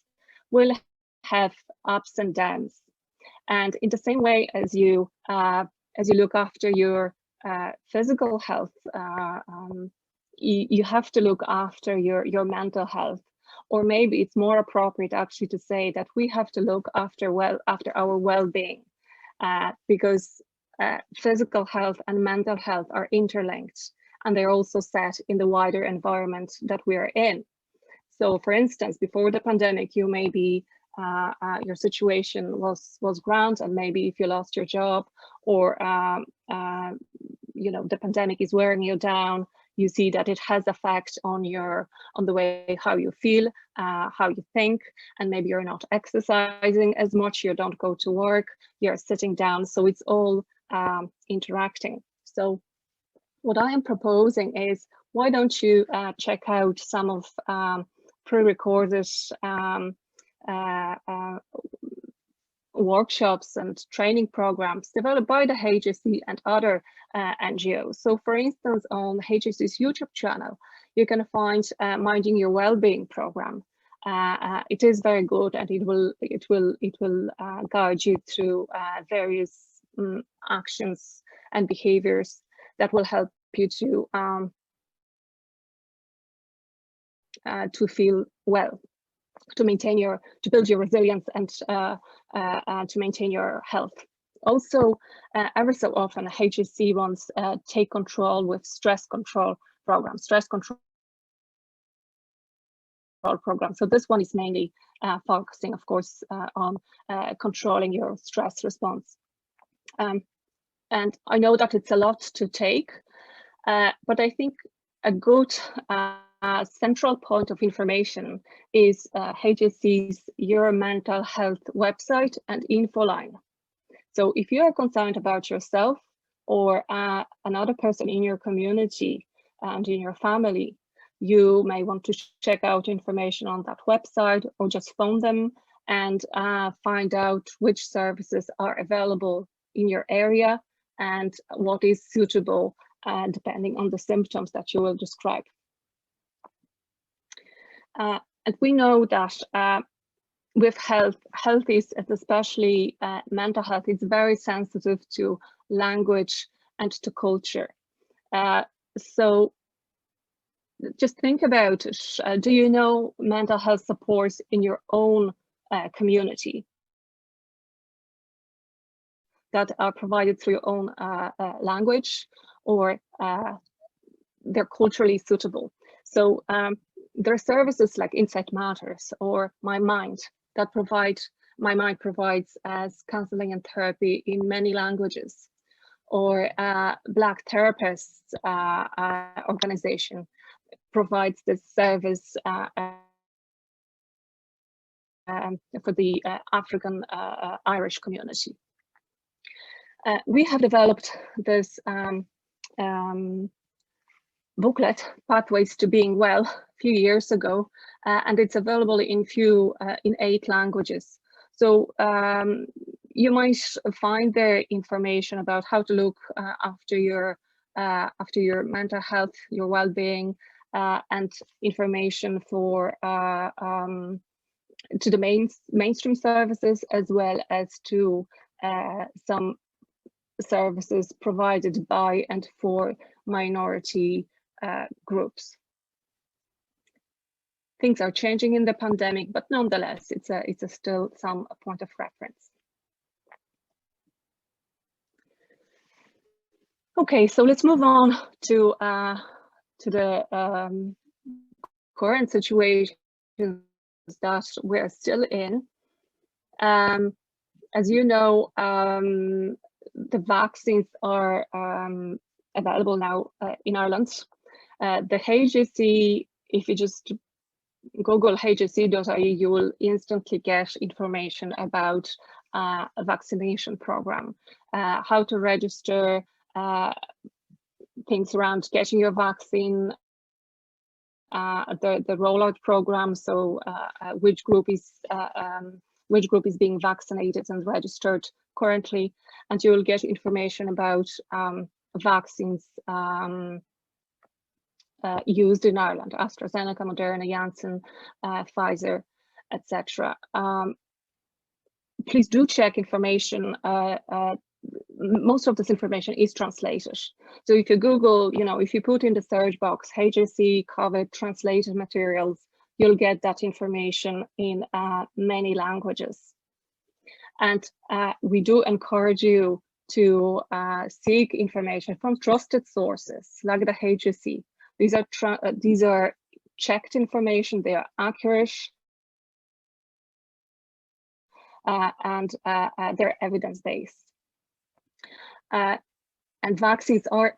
will have ups and downs. And in the same way as you as you look after your physical health, you have to look after your mental health. Or maybe it's more appropriate actually to say that we have to look after our well-being, because physical health and mental health are interlinked, and they're also set in the wider environment that we are in. So for instance, before the pandemic, you may be your situation was grand, and maybe if you lost your job, or you know, the pandemic is wearing you down, you see that it has effect on the way how you feel, how you think, and maybe you're not exercising as much, you don't go to work, you're sitting down, so it's all interacting. So what I am proposing is, why don't you check out some of pre-recorded workshops and training programs developed by the HSE and other NGOs. So for instance, on HSE's YouTube channel, you can find Minding Your Wellbeing program. It is very good, and it will guide you through various actions and behaviors that will help you to feel well, to build your resilience, and to maintain your health. Also, every so often, HSE wants take control with stress control programs, So this one is mainly focusing, of course, on controlling your stress response. And I know that it's a lot to take, but I think a good central point of information is HSE's Your Mental Health website and info line. So if you are concerned about yourself or another person in your community and in your family, you may want to check out information on that website, or just phone them and find out which services are available in your area and what is suitable depending on the symptoms that you will describe. And we know that with health is, especially mental health, it's very sensitive to language and to culture. So just think about it. Do you know mental health supports in your own community that are provided through your own language, or they're culturally suitable? So there are services like Insight Matters or My Mind that My Mind provides as counseling and therapy in many languages, or Black Therapists organization provides this service for the African Irish community. We have developed this booklet, Pathways to Being Well, a few years ago, and it's available in 8 languages. So you might find there information about how to look after your mental health, your well-being, and information for to the mainstream services, as well as to some services provided by and for minority groups. Things are changing in the pandemic, but nonetheless, it's a still some point of reference. Okay, so let's move on to the current situation that we're still in. As you know, the vaccines are available now in Ireland. The HSE, if you just Google hse.ie, you will instantly get information about a vaccination program, how to register, things around getting your vaccine, the rollout program, so which group is being vaccinated and registered currently, and you will get information about vaccines used in Ireland: AstraZeneca, Moderna, Janssen, Pfizer, etc. Please do check information most of this information is translated. So if you Google, if you put in the search box HSE COVID translated materials, you'll get that information in many languages. And we do encourage you to seek information from trusted sources like the HSE. These are checked information, they are accurate, and they're evidence-based. And vaccines are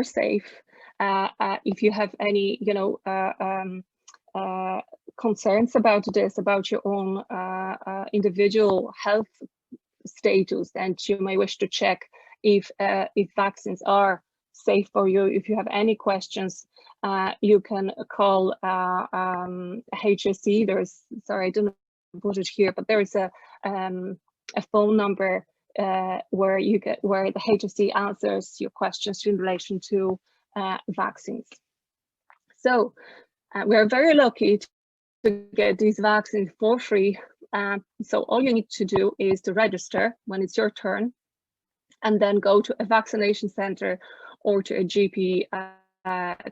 safe. If you have any, concerns about this, about your own individual health status, and you may wish to check if vaccines are safe for you. If you have any questions, you can call HSE. Sorry, I didn't put it here, but there is a phone number where the HSE answers your questions in relation to vaccines. So we are very lucky to get these vaccines for free. So all you need to do is to register when it's your turn, and then go to a vaccination center or to a GP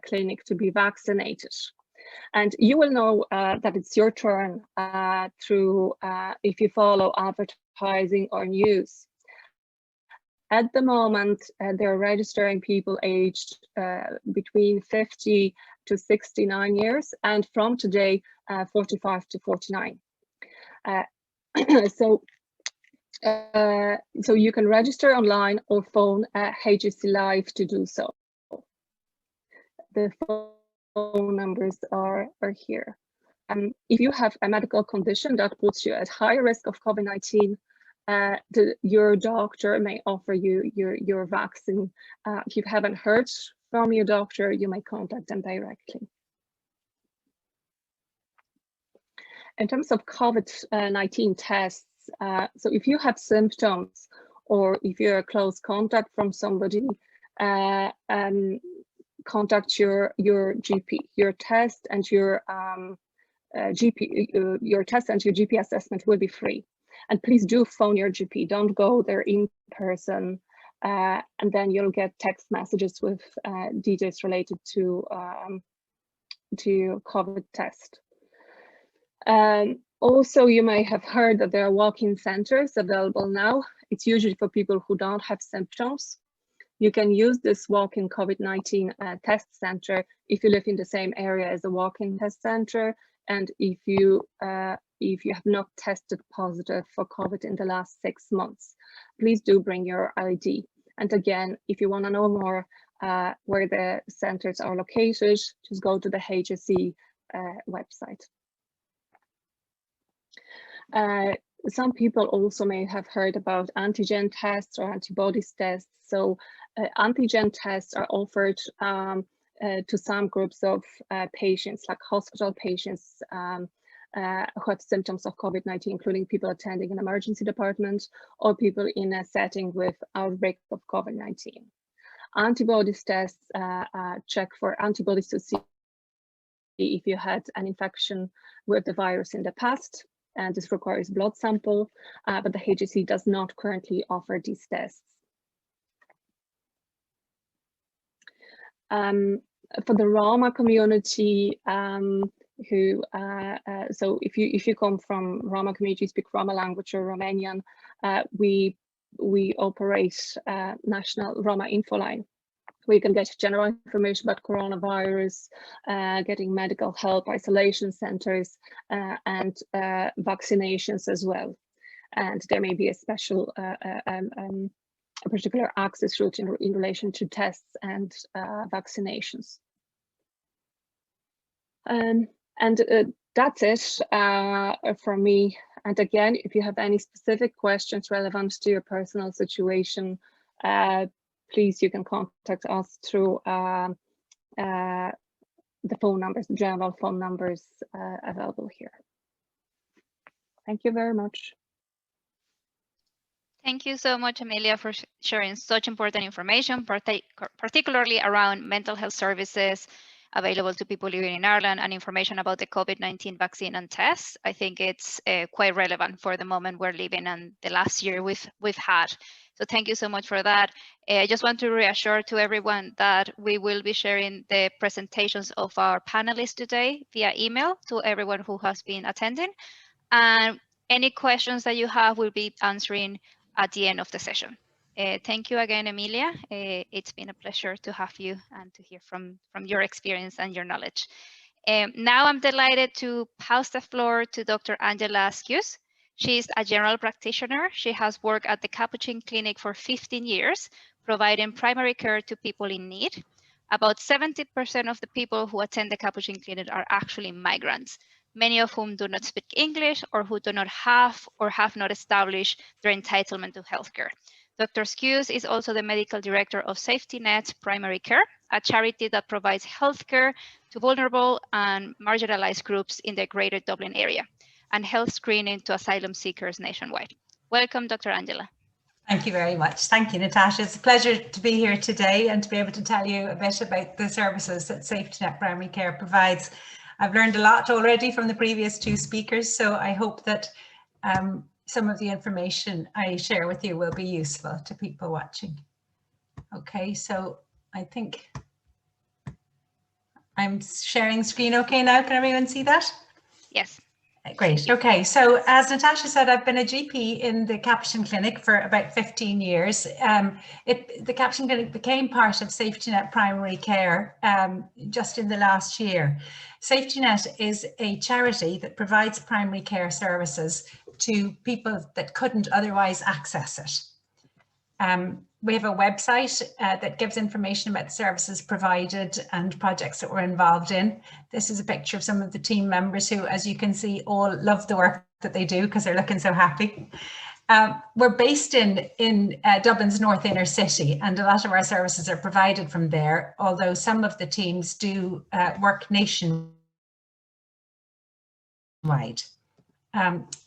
clinic to be vaccinated. And you will know that it's your turn through if you follow advertising or news. At the moment, they're registering people aged between 50 to 69 years, and from today, 45 to 49. So you can register online or phone HSE Live to do so. The phone numbers are here. If you have a medical condition that puts you at high risk of COVID-19, your doctor may offer you your vaccine. If you haven't heard from your doctor, you may contact them directly. In terms of COVID-19 tests, so if you have symptoms or if you're a close contact from somebody, contact your GP. Your test and your GP assessment will be free. And please do phone your GP. Don't go there in person, and then you'll get text messages with details related to COVID test. Also, you may have heard that there are walk-in centers available now. It's usually for people who don't have symptoms. You can use this walk-in COVID-19 test center if you live in the same area as a walk-in test center, and if you have not tested positive for COVID in the last 6 months. Please do bring your ID. And again, if you want to know more where the centers are located, just go to the HSE website. Some people also may have heard about antigen tests or antibodies tests. So antigen tests are offered to some groups of patients, like hospital patients who have symptoms of COVID-19, including people attending an emergency department or people in a setting with outbreak of COVID-19. Antibodies tests check for antibodies to see if you had an infection with the virus in the past, and this requires blood sample, but the HSE does not currently offer these tests. For the Roma community, so if you come from Roma community, speak Roma language or Romanian, we operate national Roma info line, where you can get general information about coronavirus, getting medical help, isolation centers, and vaccinations as well. And there may be a special, a particular access route in relation to tests and vaccinations. And that's it from me. And again, if you have any specific questions relevant to your personal situation, please, you can contact us through the phone numbers, the general phone numbers available here. Thank you very much. Thank you so much, Emilia, for sharing such important information, particularly around mental health services, available to people living in Ireland and information about the COVID-19 vaccine and tests. I think it's quite relevant for the moment we're living and the last year we've had. So thank you so much for that. I just want to reassure to everyone that we will be sharing the presentations of our panelists today via email to everyone who has been attending. And any questions that you have, we'll be answering at the end of the session. Thank you again, Emilia. It's been a pleasure to have you and to hear from your experience and your knowledge. Now I'm delighted to pass the floor to Dr. Angela Skuce. She's a general practitioner. She has worked at the Capuchin Clinic for 15 years, providing primary care to people in need. About 70% of the people who attend the Capuchin Clinic are actually migrants, many of whom do not speak English or who do not have or have not established their entitlement to healthcare. Dr. Skuce is also the medical director of Safety Net Primary Care, a charity that provides healthcare to vulnerable and marginalized groups in the Greater Dublin area, and health screening to asylum seekers nationwide. Welcome, Dr. Angela. Thank you very much. Thank you, Natasha. It's a pleasure to be here today and to be able to tell you a bit about the services that Safety Net Primary Care provides. I've learned a lot already from the previous two speakers, so I hope that some of the information I share with you will be useful to people watching. Okay, so I think I'm sharing screen okay now. Can everyone see that? Yes. Great. Okay, so as Natasha said, I've been a GP in the Capuchin Clinic for about 15 years. The Capuchin Clinic became part of Safety Net Primary Care just in the last year. Safety Net is a charity that provides primary care services to people that couldn't otherwise access it. We have a website that gives information about services provided and projects that we're involved in. This is a picture of some of the team members who, as you can see, all love the work that they do because they're looking so happy. We're based in Dublin's North Inner City, and a lot of our services are provided from there, although some of the teams do work nationwide.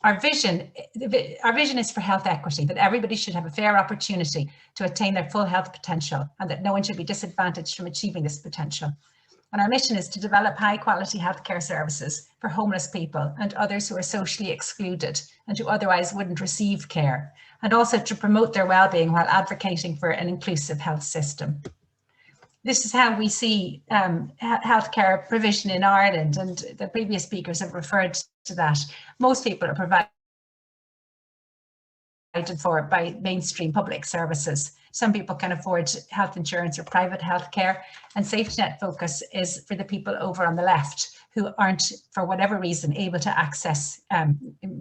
Our vision is for health equity, that everybody should have a fair opportunity to attain their full health potential and that no one should be disadvantaged from achieving this potential. And our mission is to develop high quality healthcare services for homeless people and others who are socially excluded and who otherwise wouldn't receive care, and also to promote their well-being while advocating for an inclusive health system. This is how we see healthcare provision in Ireland, and the previous speakers have referred to that. Most people are provided for by mainstream public services. Some people can afford health insurance or private healthcare, and Safety Net focus is for the people over on the left who aren't, for whatever reason, able to access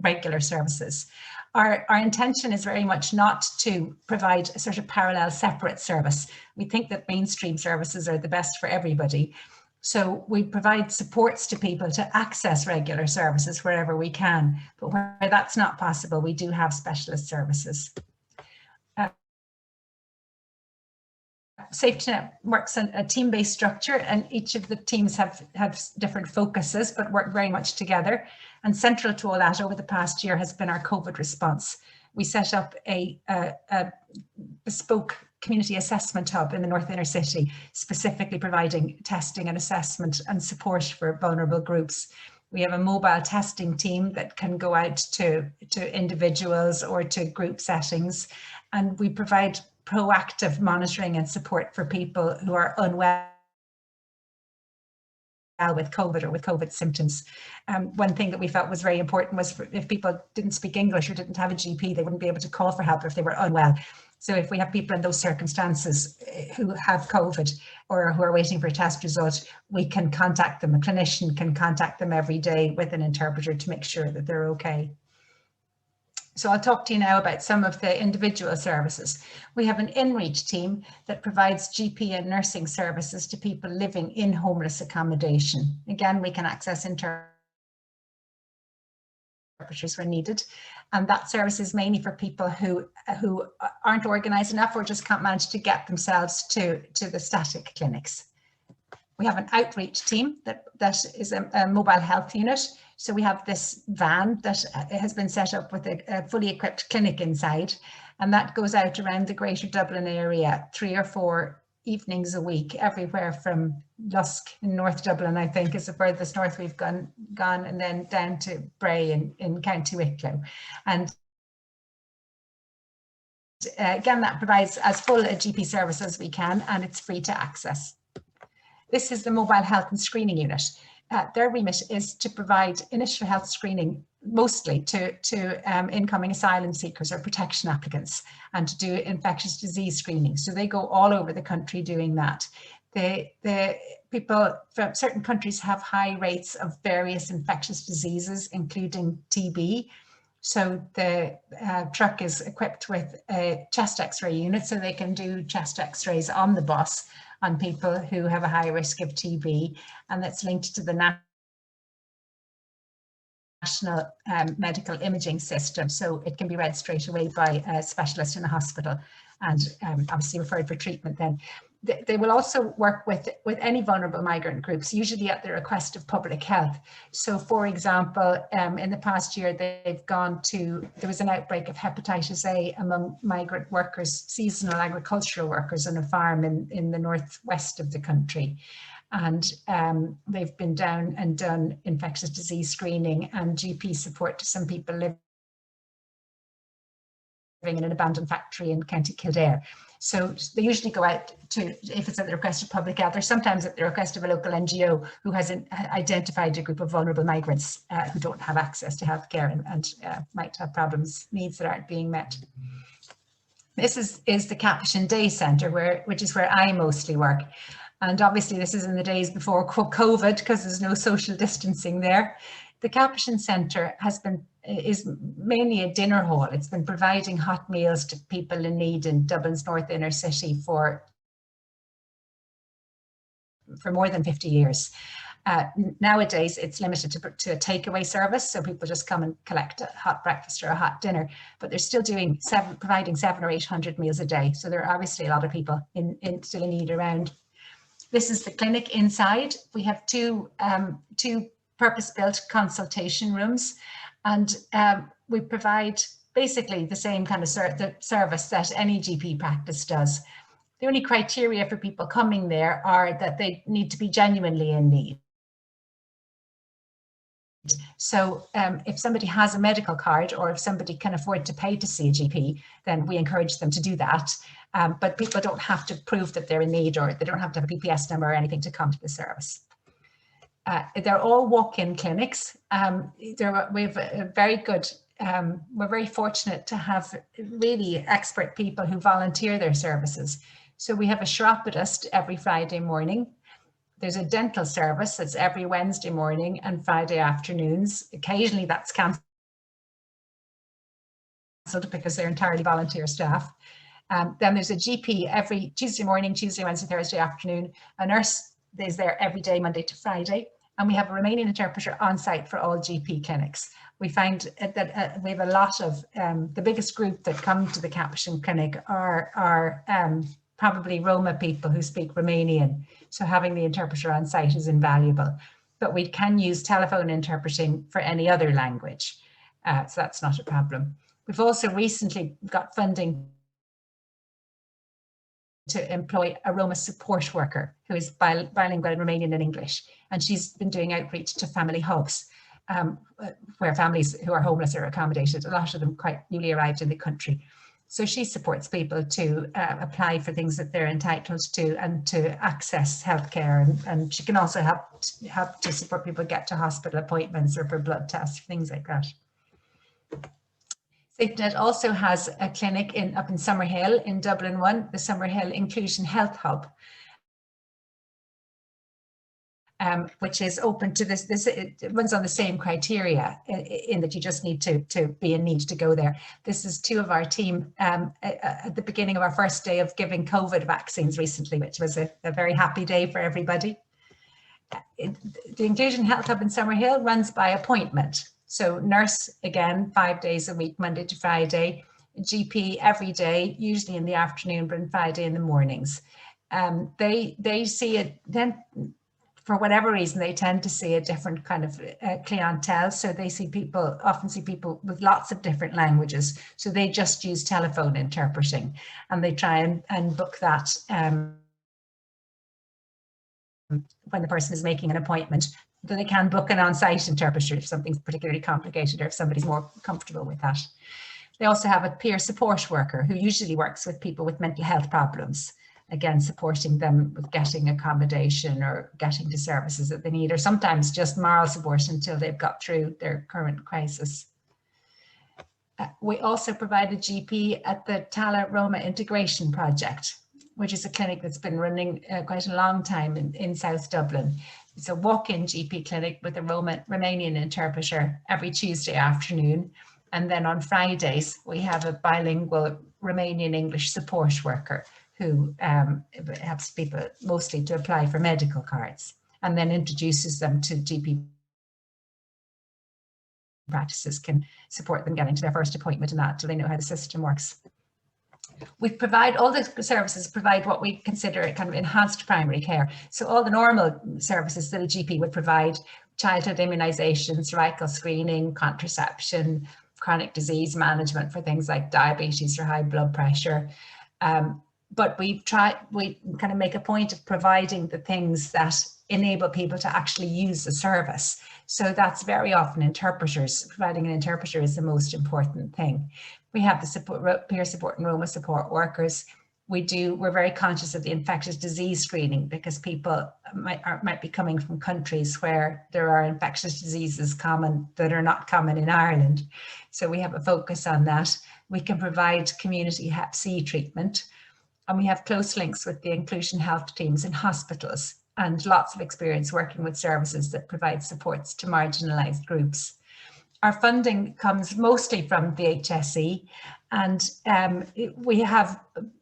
regular services. Our intention is very much not to provide a sort of parallel separate service. We think that mainstream services are the best for everybody. So we provide supports to people to access regular services wherever we can, but where that's not possible, we do have specialist services. Safety Net works on a team-based structure, and each of the teams have different focuses but work very much together. And central to all that over the past year has been our COVID response. We set up a bespoke community assessment hub in the North Inner City, specifically providing testing and assessment and support for vulnerable groups. We have a mobile testing team that can go out to individuals or to group settings, and we provide proactive monitoring and support for people who are unwell with COVID or with COVID symptoms. One thing that we felt was very important was if people didn't speak English or didn't have a GP, they wouldn't be able to call for help if they were unwell. So if we have people in those circumstances who have COVID or who are waiting for a test result, we can contact them. A clinician can contact them every day with an interpreter to make sure that they're okay. So I'll talk to you now about some of the individual services. We have an in-reach team that provides GP and nursing services to people living in homeless accommodation. Again, we can access interpreters when needed. And that service is mainly for people who aren't organised enough or just can't manage to get themselves to the static clinics. We have an outreach team that is a mobile health unit. So we have this van that has been set up with a fully equipped clinic inside, and that goes out around the Greater Dublin area 3 or 4 evenings a week, everywhere from Lusk in North Dublin, I think, is the furthest north we've gone, and then down to Bray in County Wicklow. And again, that provides as full a GP service as we can, and it's free to access. This is the Mobile Health and Screening Unit. Their remit is to provide initial health screening mostly to incoming asylum seekers or protection applicants, and to do infectious disease screening. So they go all over the country doing that. The people from certain countries have high rates of various infectious diseases, including TB. So the truck is equipped with a chest x-ray unit, so they can do chest x-rays on the bus on people who have a high risk of TB, and that's linked to the national medical imaging system. So it can be read straight away by a specialist in a hospital, and obviously referred for treatment then. They will also work with any vulnerable migrant groups, usually at the request of public health. So for example, in the past year, they've gone to, there was an outbreak of hepatitis A among migrant workers, seasonal agricultural workers on a farm in the northwest of the country. And they've been down and done infectious disease screening and GP support to some people living in an abandoned factory in County Kildare. So they usually go out to, if it's at the request of public health, or sometimes at the request of a local NGO who has identified a group of vulnerable migrants who don't have access to healthcare and might have problems, needs that aren't being met. This is the Caption Day Centre, which is where I mostly work. And obviously this is in the days before COVID, because there's no social distancing there. The Caption Centre is mainly a dinner hall. It's been providing hot meals to people in need in Dublin's North Inner City for more than 50 years. Nowadays, it's limited to a takeaway service, so people just come and collect a hot breakfast or a hot dinner, but they're still providing 700 or 800 meals a day. So there are obviously a lot of people still in need around. This is the clinic inside. We have two purpose-built consultation rooms, and we provide basically the same kind of service that any GP practice does. The only criteria for people coming there are that they need to be genuinely in need. So if somebody has a medical card, or if somebody can afford to pay to see a GP, then we encourage them to do that. But people don't have to prove that they're in need, or they don't have to have a PPS number or anything to come to the service. They're all walk-in clinics. We have a very good, we're very fortunate to have really expert people who volunteer their services. So we have a chiropodist every Friday morning. There's a dental service that's every Wednesday morning and Friday afternoons. Occasionally that's cancelled because they're entirely volunteer staff. Then there's a GP every Tuesday morning, Tuesday, Wednesday, Thursday afternoon. A nurse is there every day, Monday to Friday. And we have a Romanian interpreter on site for all GP clinics. We find that we have a lot of, the biggest group that come to the Caption Clinic are probably Roma people who speak Romanian. So having the interpreter on site is invaluable. But we can use telephone interpreting for any other language. So that's not a problem. We've also recently got funding to employ a Roma support worker who is bilingual in Romanian and English. And she's been doing outreach to family hubs where families who are homeless are accommodated, a lot of them quite newly arrived in the country. So she supports people to apply for things that they're entitled to and to access healthcare. And she can also help to support people get to hospital appointments or for blood tests, things like that. SafetyNet also has a clinic up in Summerhill in Dublin 1, the Summerhill Inclusion Health Hub, which is open to this. It runs on the same criteria in that you just need to be in need to go there. This is two of our team at the beginning of our first day of giving COVID vaccines recently, which was a very happy day for everybody. The Inclusion Health Hub in Summerhill runs by appointment. So nurse, again, 5 days a week, Monday to Friday, GP every day, usually in the afternoon, but on Friday in the mornings. They see it, then for whatever reason, they tend to see a different kind of clientele. So they often see people with lots of different languages. So they just use telephone interpreting, and they try and book that when the person is making an appointment, that they can book an on-site interpreter if something's particularly complicated or if somebody's more comfortable with that. They also have a peer support worker who usually works with people with mental health problems, again, supporting them with getting accommodation or getting the services that they need, or sometimes just moral support until they've got through their current crisis. We also provide a GP at the Tala Roma Integration Project, which is a clinic that's been running quite a long time in South Dublin. It's a walk-in GP clinic with a Romanian interpreter every Tuesday afternoon. And then on Fridays, we have a bilingual Romanian English support worker who helps people mostly to apply for medical cards and then introduces them to GP practices, can support them getting to their first appointment and that till they know how the system works. We provide, all the services provide what we consider kind of enhanced primary care. So all the normal services that a GP would provide, childhood immunisations, cervical screening, contraception, chronic disease management for things like diabetes or high blood pressure. But we kind of make a point of providing the things that enable people to actually use the service. So that's very often interpreters. Providing an interpreter is the most important thing. We have the peer support and Roma support workers. We're very conscious of the infectious disease screening because people might be coming from countries where there are infectious diseases common that are not common in Ireland. So we have a focus on that. We can provide community Hep C treatment, and we have close links with the inclusion health teams in hospitals and lots of experience working with services that provide supports to marginalised groups. Our funding comes mostly from the HSE, and we have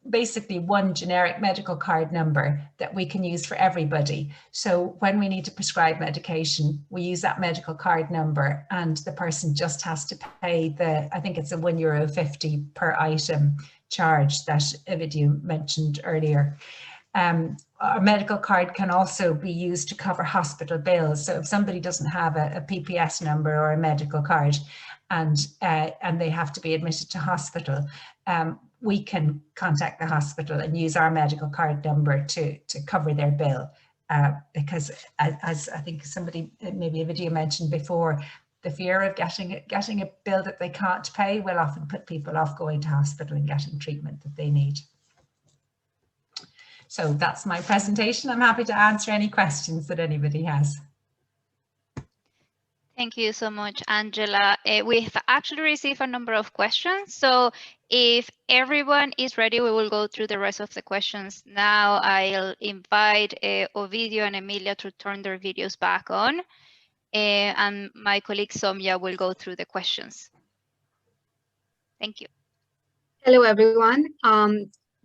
basically one generic medical card number that we can use for everybody. So when we need to prescribe medication, we use that medical card number and the person just has to pay I think it's a €1.50 per item charge that Ovidiu mentioned earlier. Our medical card can also be used to cover hospital bills. So if somebody doesn't have a PPS number or a medical card and they have to be admitted to hospital, we can contact the hospital and use our medical card number to cover their bill. Because as I think somebody, maybe a video mentioned before, the fear of getting a bill that they can't pay will often put people off going to hospital and getting treatment that they need. So that's my presentation. I'm happy to answer any questions that anybody has. Thank you so much, Angela. We've actually received a number of questions. So if everyone is ready, we will go through the rest of the questions. Now I'll invite Ovidiu and Emilia to turn their videos back on. And my colleague Somya will go through the questions. Thank you. Hello, everyone.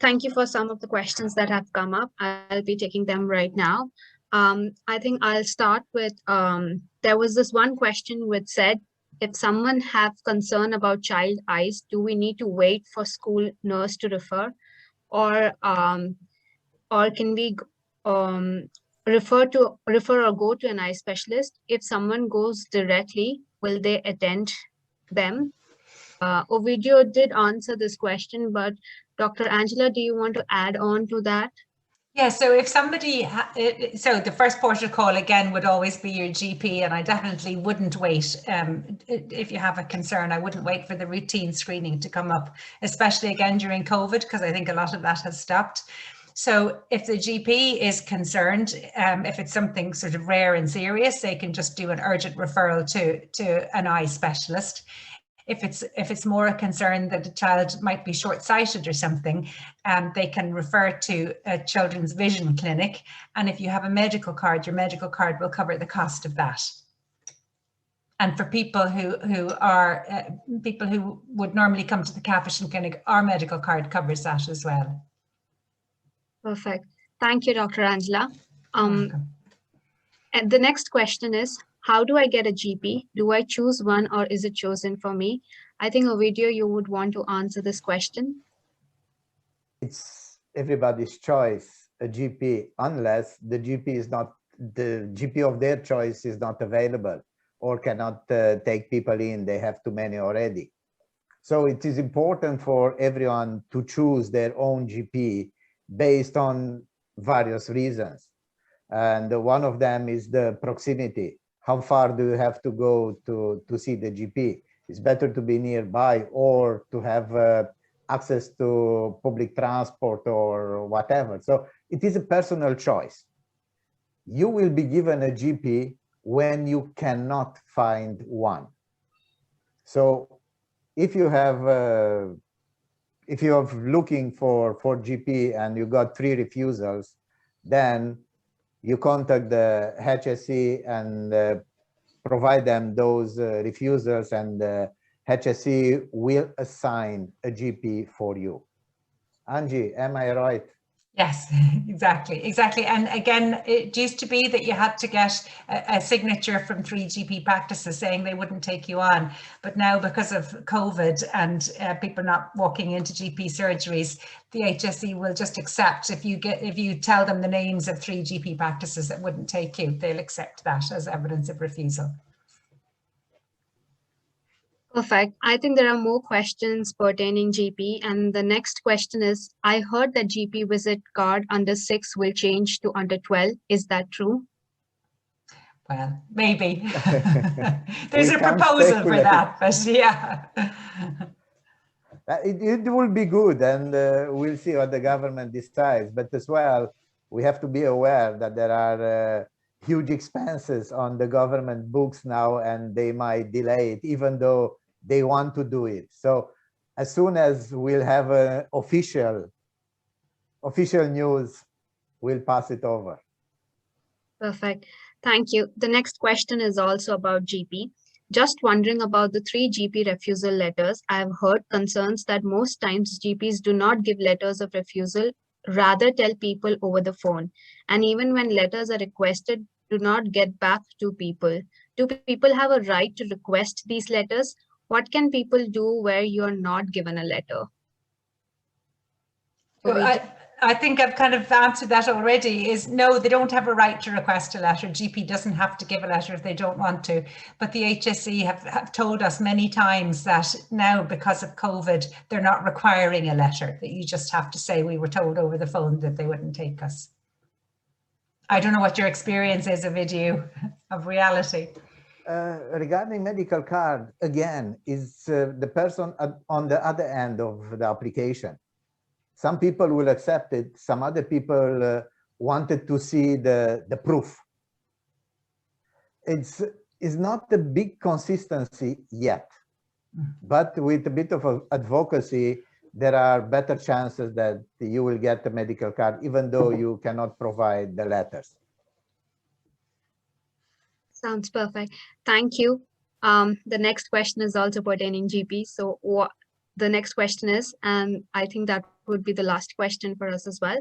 Thank you for some of the questions that have come up. I'll be taking them right now. I think I'll start with, there was this one question which said, if someone have concern about child eyes, do we need to wait for school nurse to refer, or can we refer or go to an eye specialist? If someone goes directly, will they attend them? Ovidiu did answer this question, but Dr. Angela, do you want to add on to that? Yeah, so if somebody, so the first port of call again would always be your GP, and I definitely wouldn't wait. If you have a concern, I wouldn't wait for the routine screening to come up, especially again during COVID, because I think a lot of that has stopped. So if the GP is concerned, if it's something sort of rare and serious, they can just do an urgent referral to an eye specialist. If it's more a concern that the child might be short-sighted or something, they can refer to a children's vision clinic. And if you have a medical card, your medical card will cover the cost of that. And for people who would normally come to the Capuchin clinic, our medical card covers that as well. Perfect. Thank you, Dr. Angela. And the next question is, how do I get a GP? Do I choose one, or is it chosen for me? I think, Ovidiu, you would want to answer this question. It's everybody's choice, a GP, unless the GP of their choice is not available or cannot take people in. They have too many already. So it is important for everyone to choose their own GP based on various reasons. And one of them is the proximity. How far do you have to go to see the GP? It's better to be nearby or to have access to public transport or whatever. So it is a personal choice. You will be given a GP when you cannot find one. So if you have if you're looking for GP and you got 3 refusals, then you contact the HSE and provide them those refusals, and the HSE will assign a GP for you. Angie, am I right? Yes, exactly. And again, it used to be that you had to get a signature from 3 GP practices saying they wouldn't take you on. But now, because of COVID and people not walking into GP surgeries, the HSE will just accept if you tell them the names of 3 GP practices that wouldn't take you, they'll accept that as evidence of refusal. Perfect. I think there are more questions pertaining GP. And the next question is, I heard that GP visit card under 6 will change to under 12. Is that true? Well, maybe. There's a proposal for that, but yeah. It will be good, and we'll see what the government decides. But as well, we have to be aware that there are huge expenses on the government books now, and they might delay it, even though they want to do it. So as soon as we'll have official news, we'll pass it over. Perfect. Thank you. The next question is also about GP. Just wondering about the 3 GP refusal letters. I've heard concerns that most times GPs do not give letters of refusal, rather tell people over the phone. And even when letters are requested, do not get back to people. Do people have a right to request these letters? What can people do where you're not given a letter? I think I've kind of answered that already. Is no, they don't have a right to request a letter. GP doesn't have to give a letter if they don't want to. But the HSE have told us many times that now, because of COVID, they're not requiring a letter, that you just have to say, we were told over the phone that they wouldn't take us. I don't know what your experience is, Ovidiu, of reality. Regarding medical card, again, is the person on the other end of the application. Some people will accept it. Some other people wanted to see the proof. It's not a big consistency yet, but with a bit of advocacy, there are better chances that you will get the medical card, even though you cannot provide the letters. Sounds perfect. Thank you. The next question is also pertaining GP. So the next question is, and I think that would be the last question for us as well.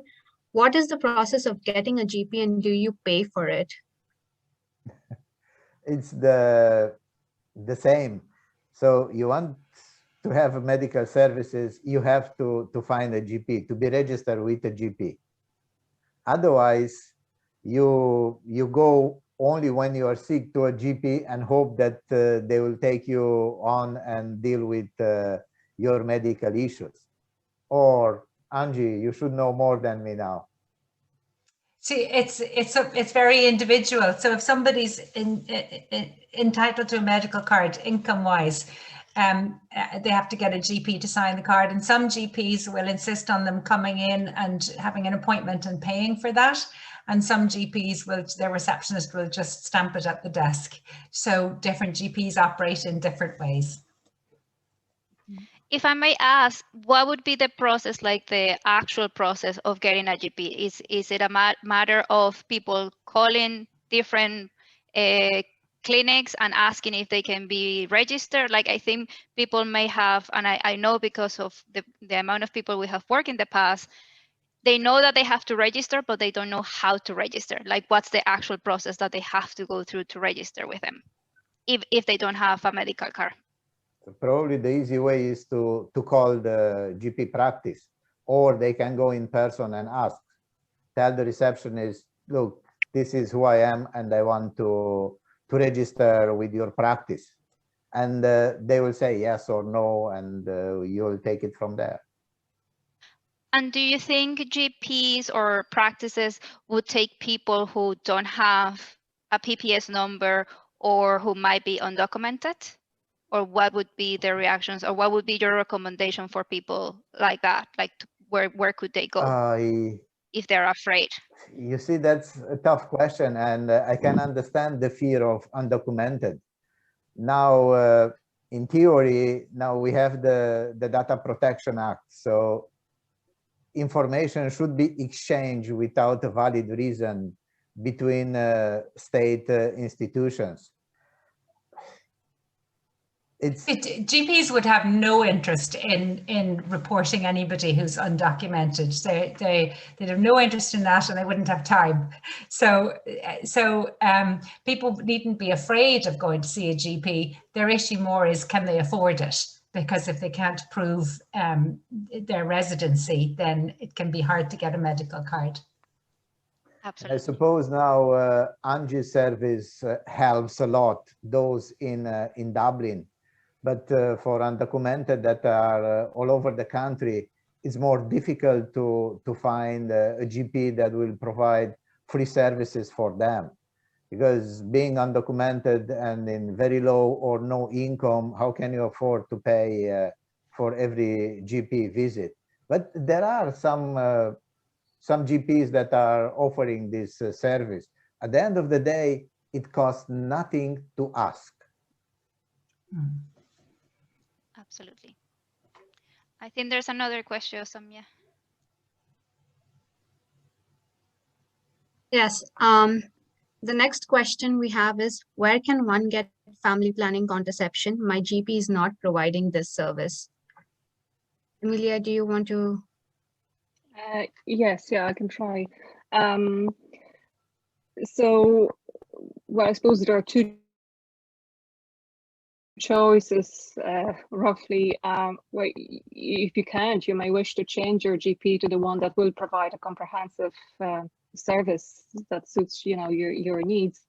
What is the process of getting a GP, and do you pay for it? It's the same. So you want to have medical services, you have to find a GP, to be registered with a GP. Otherwise, you go only when you are sick to a GP and hope that they will take you on and deal with your medical issues. Or Angie, you should know more than me now. See, it's very individual. So if somebody's entitled to a medical card, income-wise, they have to get a GP to sign the card, and some GPs will insist on them coming in and having an appointment and paying for that. And some GPs will, their receptionist will just stamp it at the desk. So different GPs operate in different ways. If I may ask, what would be the process, like the actual process of getting a GP? Is it a matter of people calling different clinics and asking if they can be registered? Like, I think people may have, and I know because of the amount of people we have worked in the past, they know that they have to register, but they don't know how to register. Like, what's the actual process that they have to go through to register with them if they don't have a medical card? So probably the easy way is to call the GP practice, or they can go in person and ask. Tell the receptionist, look, this is who I am and I want to register with your practice. And they will say yes or no, and you'll take it from there. And do you think GPs or practices would take people who don't have a PPS number or who might be undocumented? Or what would be their reactions, or what would be your recommendation for people like that? Like where could they go if they're afraid? You see, that's a tough question, and I can understand the fear of undocumented. Now, in theory, now we have the Data Protection Act, so information should be exchanged without a valid reason between state institutions. GPs would have no interest in reporting anybody who's undocumented. They have no interest in that, and they wouldn't have time. So people needn't be afraid of going to see a GP. Their issue more is, can they afford it? Because if they can't prove their residency, then it can be hard to get a medical card. Absolutely. I suppose now Angie's service helps a lot those in Dublin. But for undocumented that are all over the country, it's more difficult to find a GP that will provide free services for them. Because being undocumented and in very low or no income, how can you afford to pay for every GP visit? But there are some GPs that are offering this service. At the end of the day, it costs nothing to ask. Mm. Absolutely. I think there's another question, Samia. Yes. The next question we have is, where can one get family planning contraception? My GP is not providing this service. Emilia, do you want to? Yes, yeah, I can try. So, well, I suppose there are two choices roughly. Well, if you can't, you may wish to change your GP to the one that will provide a comprehensive service that suits, you know, your needs.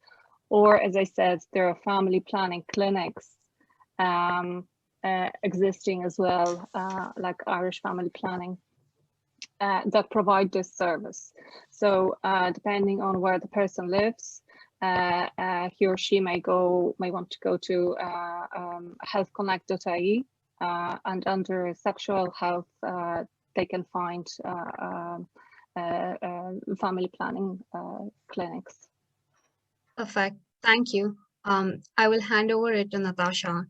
Or, as I said, there are family planning clinics existing as well, like Irish Family Planning, that provide this service. So depending on where the person lives, he or she may want to go to healthconnect.ie, and under sexual health, they can find family planning clinics. Perfect. Thank you. I will hand over it to Natasha.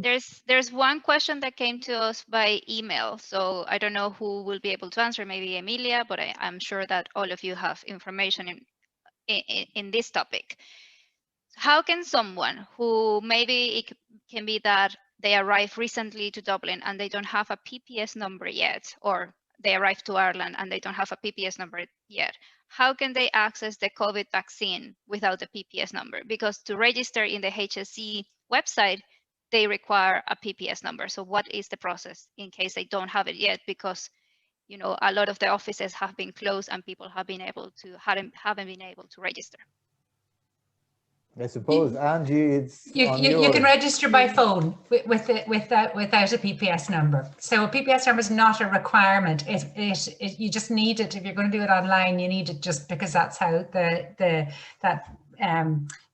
There's one question that came to us by email, so I don't know who will be able to answer, maybe Emilia, but I'm sure that all of you have information in this topic. How can someone who maybe it can be that they arrived recently to Dublin and they don't have a PPS number yet, or they arrived to Ireland and they don't have a PPS number yet, how can they access the COVID vaccine without a PPS number? Because to register in the HSE website, they require a PPS number. So what is the process in case they don't have it yet? Because, you know, a lot of the offices have been closed and people have been able to haven't been able to register. I suppose, Angie, it's you can register by phone without a PPS number. So a PPS number is not a requirement. You just need it if you're going to do it online. You need it just because that's how that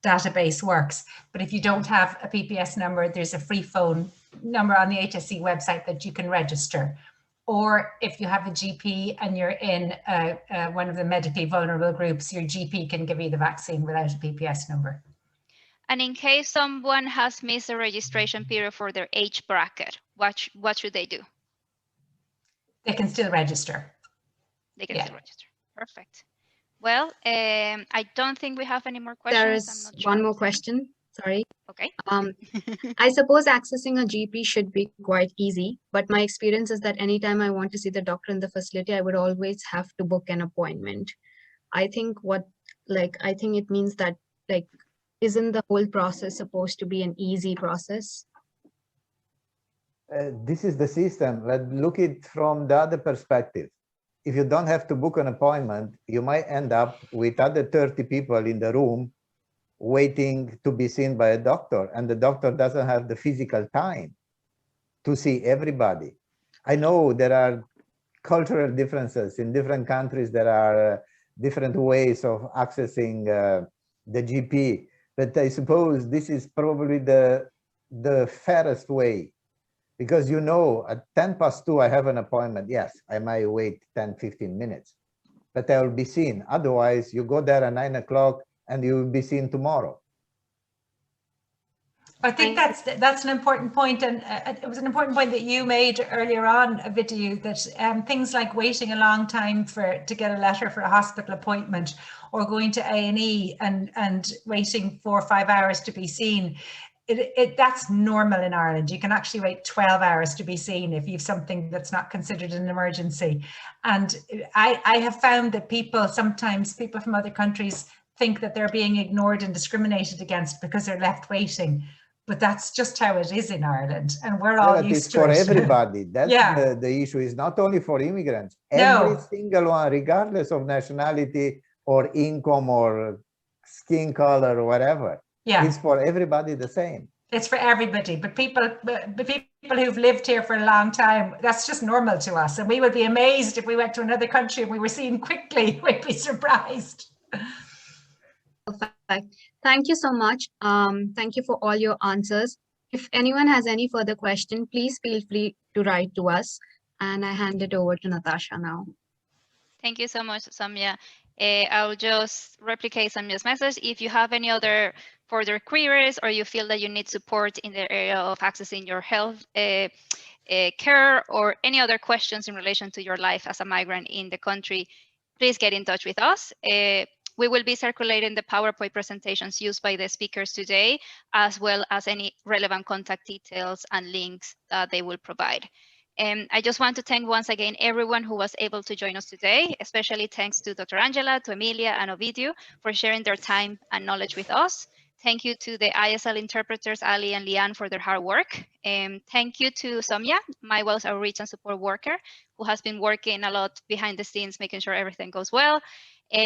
database works. But if you don't have a PPS number, there's a free phone number on the HSE website that you can register. Or if you have a GP and you're in one of the medically vulnerable groups, your GP can give you the vaccine without a PPS number. And in case someone has missed a registration period for their age bracket, what should they do? They can still register. They can still register. Perfect. Well, I don't think we have any more questions. There is one more question. Sorry. Okay. I suppose accessing a GP should be quite easy, but my experience is that anytime I want to see the doctor in the facility, I would always have to book an appointment. I think it means that, like, isn't the whole process supposed to be an easy process? This is the system. Let's look it from the other perspective. If you don't have to book an appointment, you might end up with other 30 people in the room waiting to be seen by a doctor, and the doctor doesn't have the physical time to see everybody. I know there are cultural differences. In different countries, there are different ways of accessing the GP. But I suppose this is probably the fairest way, because you know, at 2:10 I have an appointment. Yes, I might wait 10-15 minutes, but I will be seen. Otherwise, you go there at 9 o'clock and you will be seen tomorrow. I think that's an important point, and it was an important point that you made earlier on, Ovidiu, that things like waiting a long time to get a letter for a hospital appointment, or going to A&E and waiting 4 or 5 hours to be seen, that's normal in Ireland. You can actually wait 12 hours to be seen if you have something that's not considered an emergency. And I have found that sometimes people from other countries think that they're being ignored and discriminated against because they're left waiting. But that's just how it is in Ireland, and we're all used to it. It's for everybody. That's the issue. Is not only for immigrants. Every single one, regardless of nationality or income or skin color or whatever, it's for everybody the same. It's for everybody. But people who've lived here for a long time, that's just normal to us. And we would be amazed if we went to another country and we were seen quickly. We'd be surprised. Perfect. Thank you so much. Thank you for all your answers. If anyone has any further question, please feel free to write to us. And I hand it over to Natasha now. Thank you so much, Samia. I'll just replicate Samia's message. If you have any other further queries, or you feel that you need support in the area of accessing your health care, or any other questions in relation to your life as a migrant in the country, please get in touch with us. We will be circulating the PowerPoint presentations used by the speakers today, as well as any relevant contact details and links that they will provide. I just want to thank once again everyone who was able to join us today, especially thanks to Dr. Angela, to Emilia and Ovidiu for sharing their time and knowledge with us. Thank you to the ISL interpreters, Ali and Lian, for their hard work. Thank you to Samia, MyWell's outreach and support worker, who has been working a lot behind the scenes, making sure everything goes well.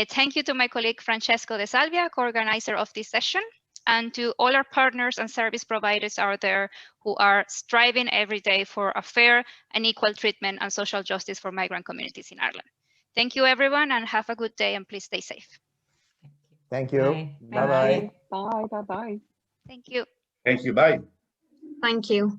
Thank you to my colleague Francesco De Salvia, co-organizer of this session, and to all our partners and service providers out there who are striving every day for a fair and equal treatment and social justice for migrant communities in Ireland. Thank you, everyone, and have a good day, and please stay safe. Thank you. Bye-bye. Bye. Bye. Bye. Thank you. Thank you. Bye. Thank you.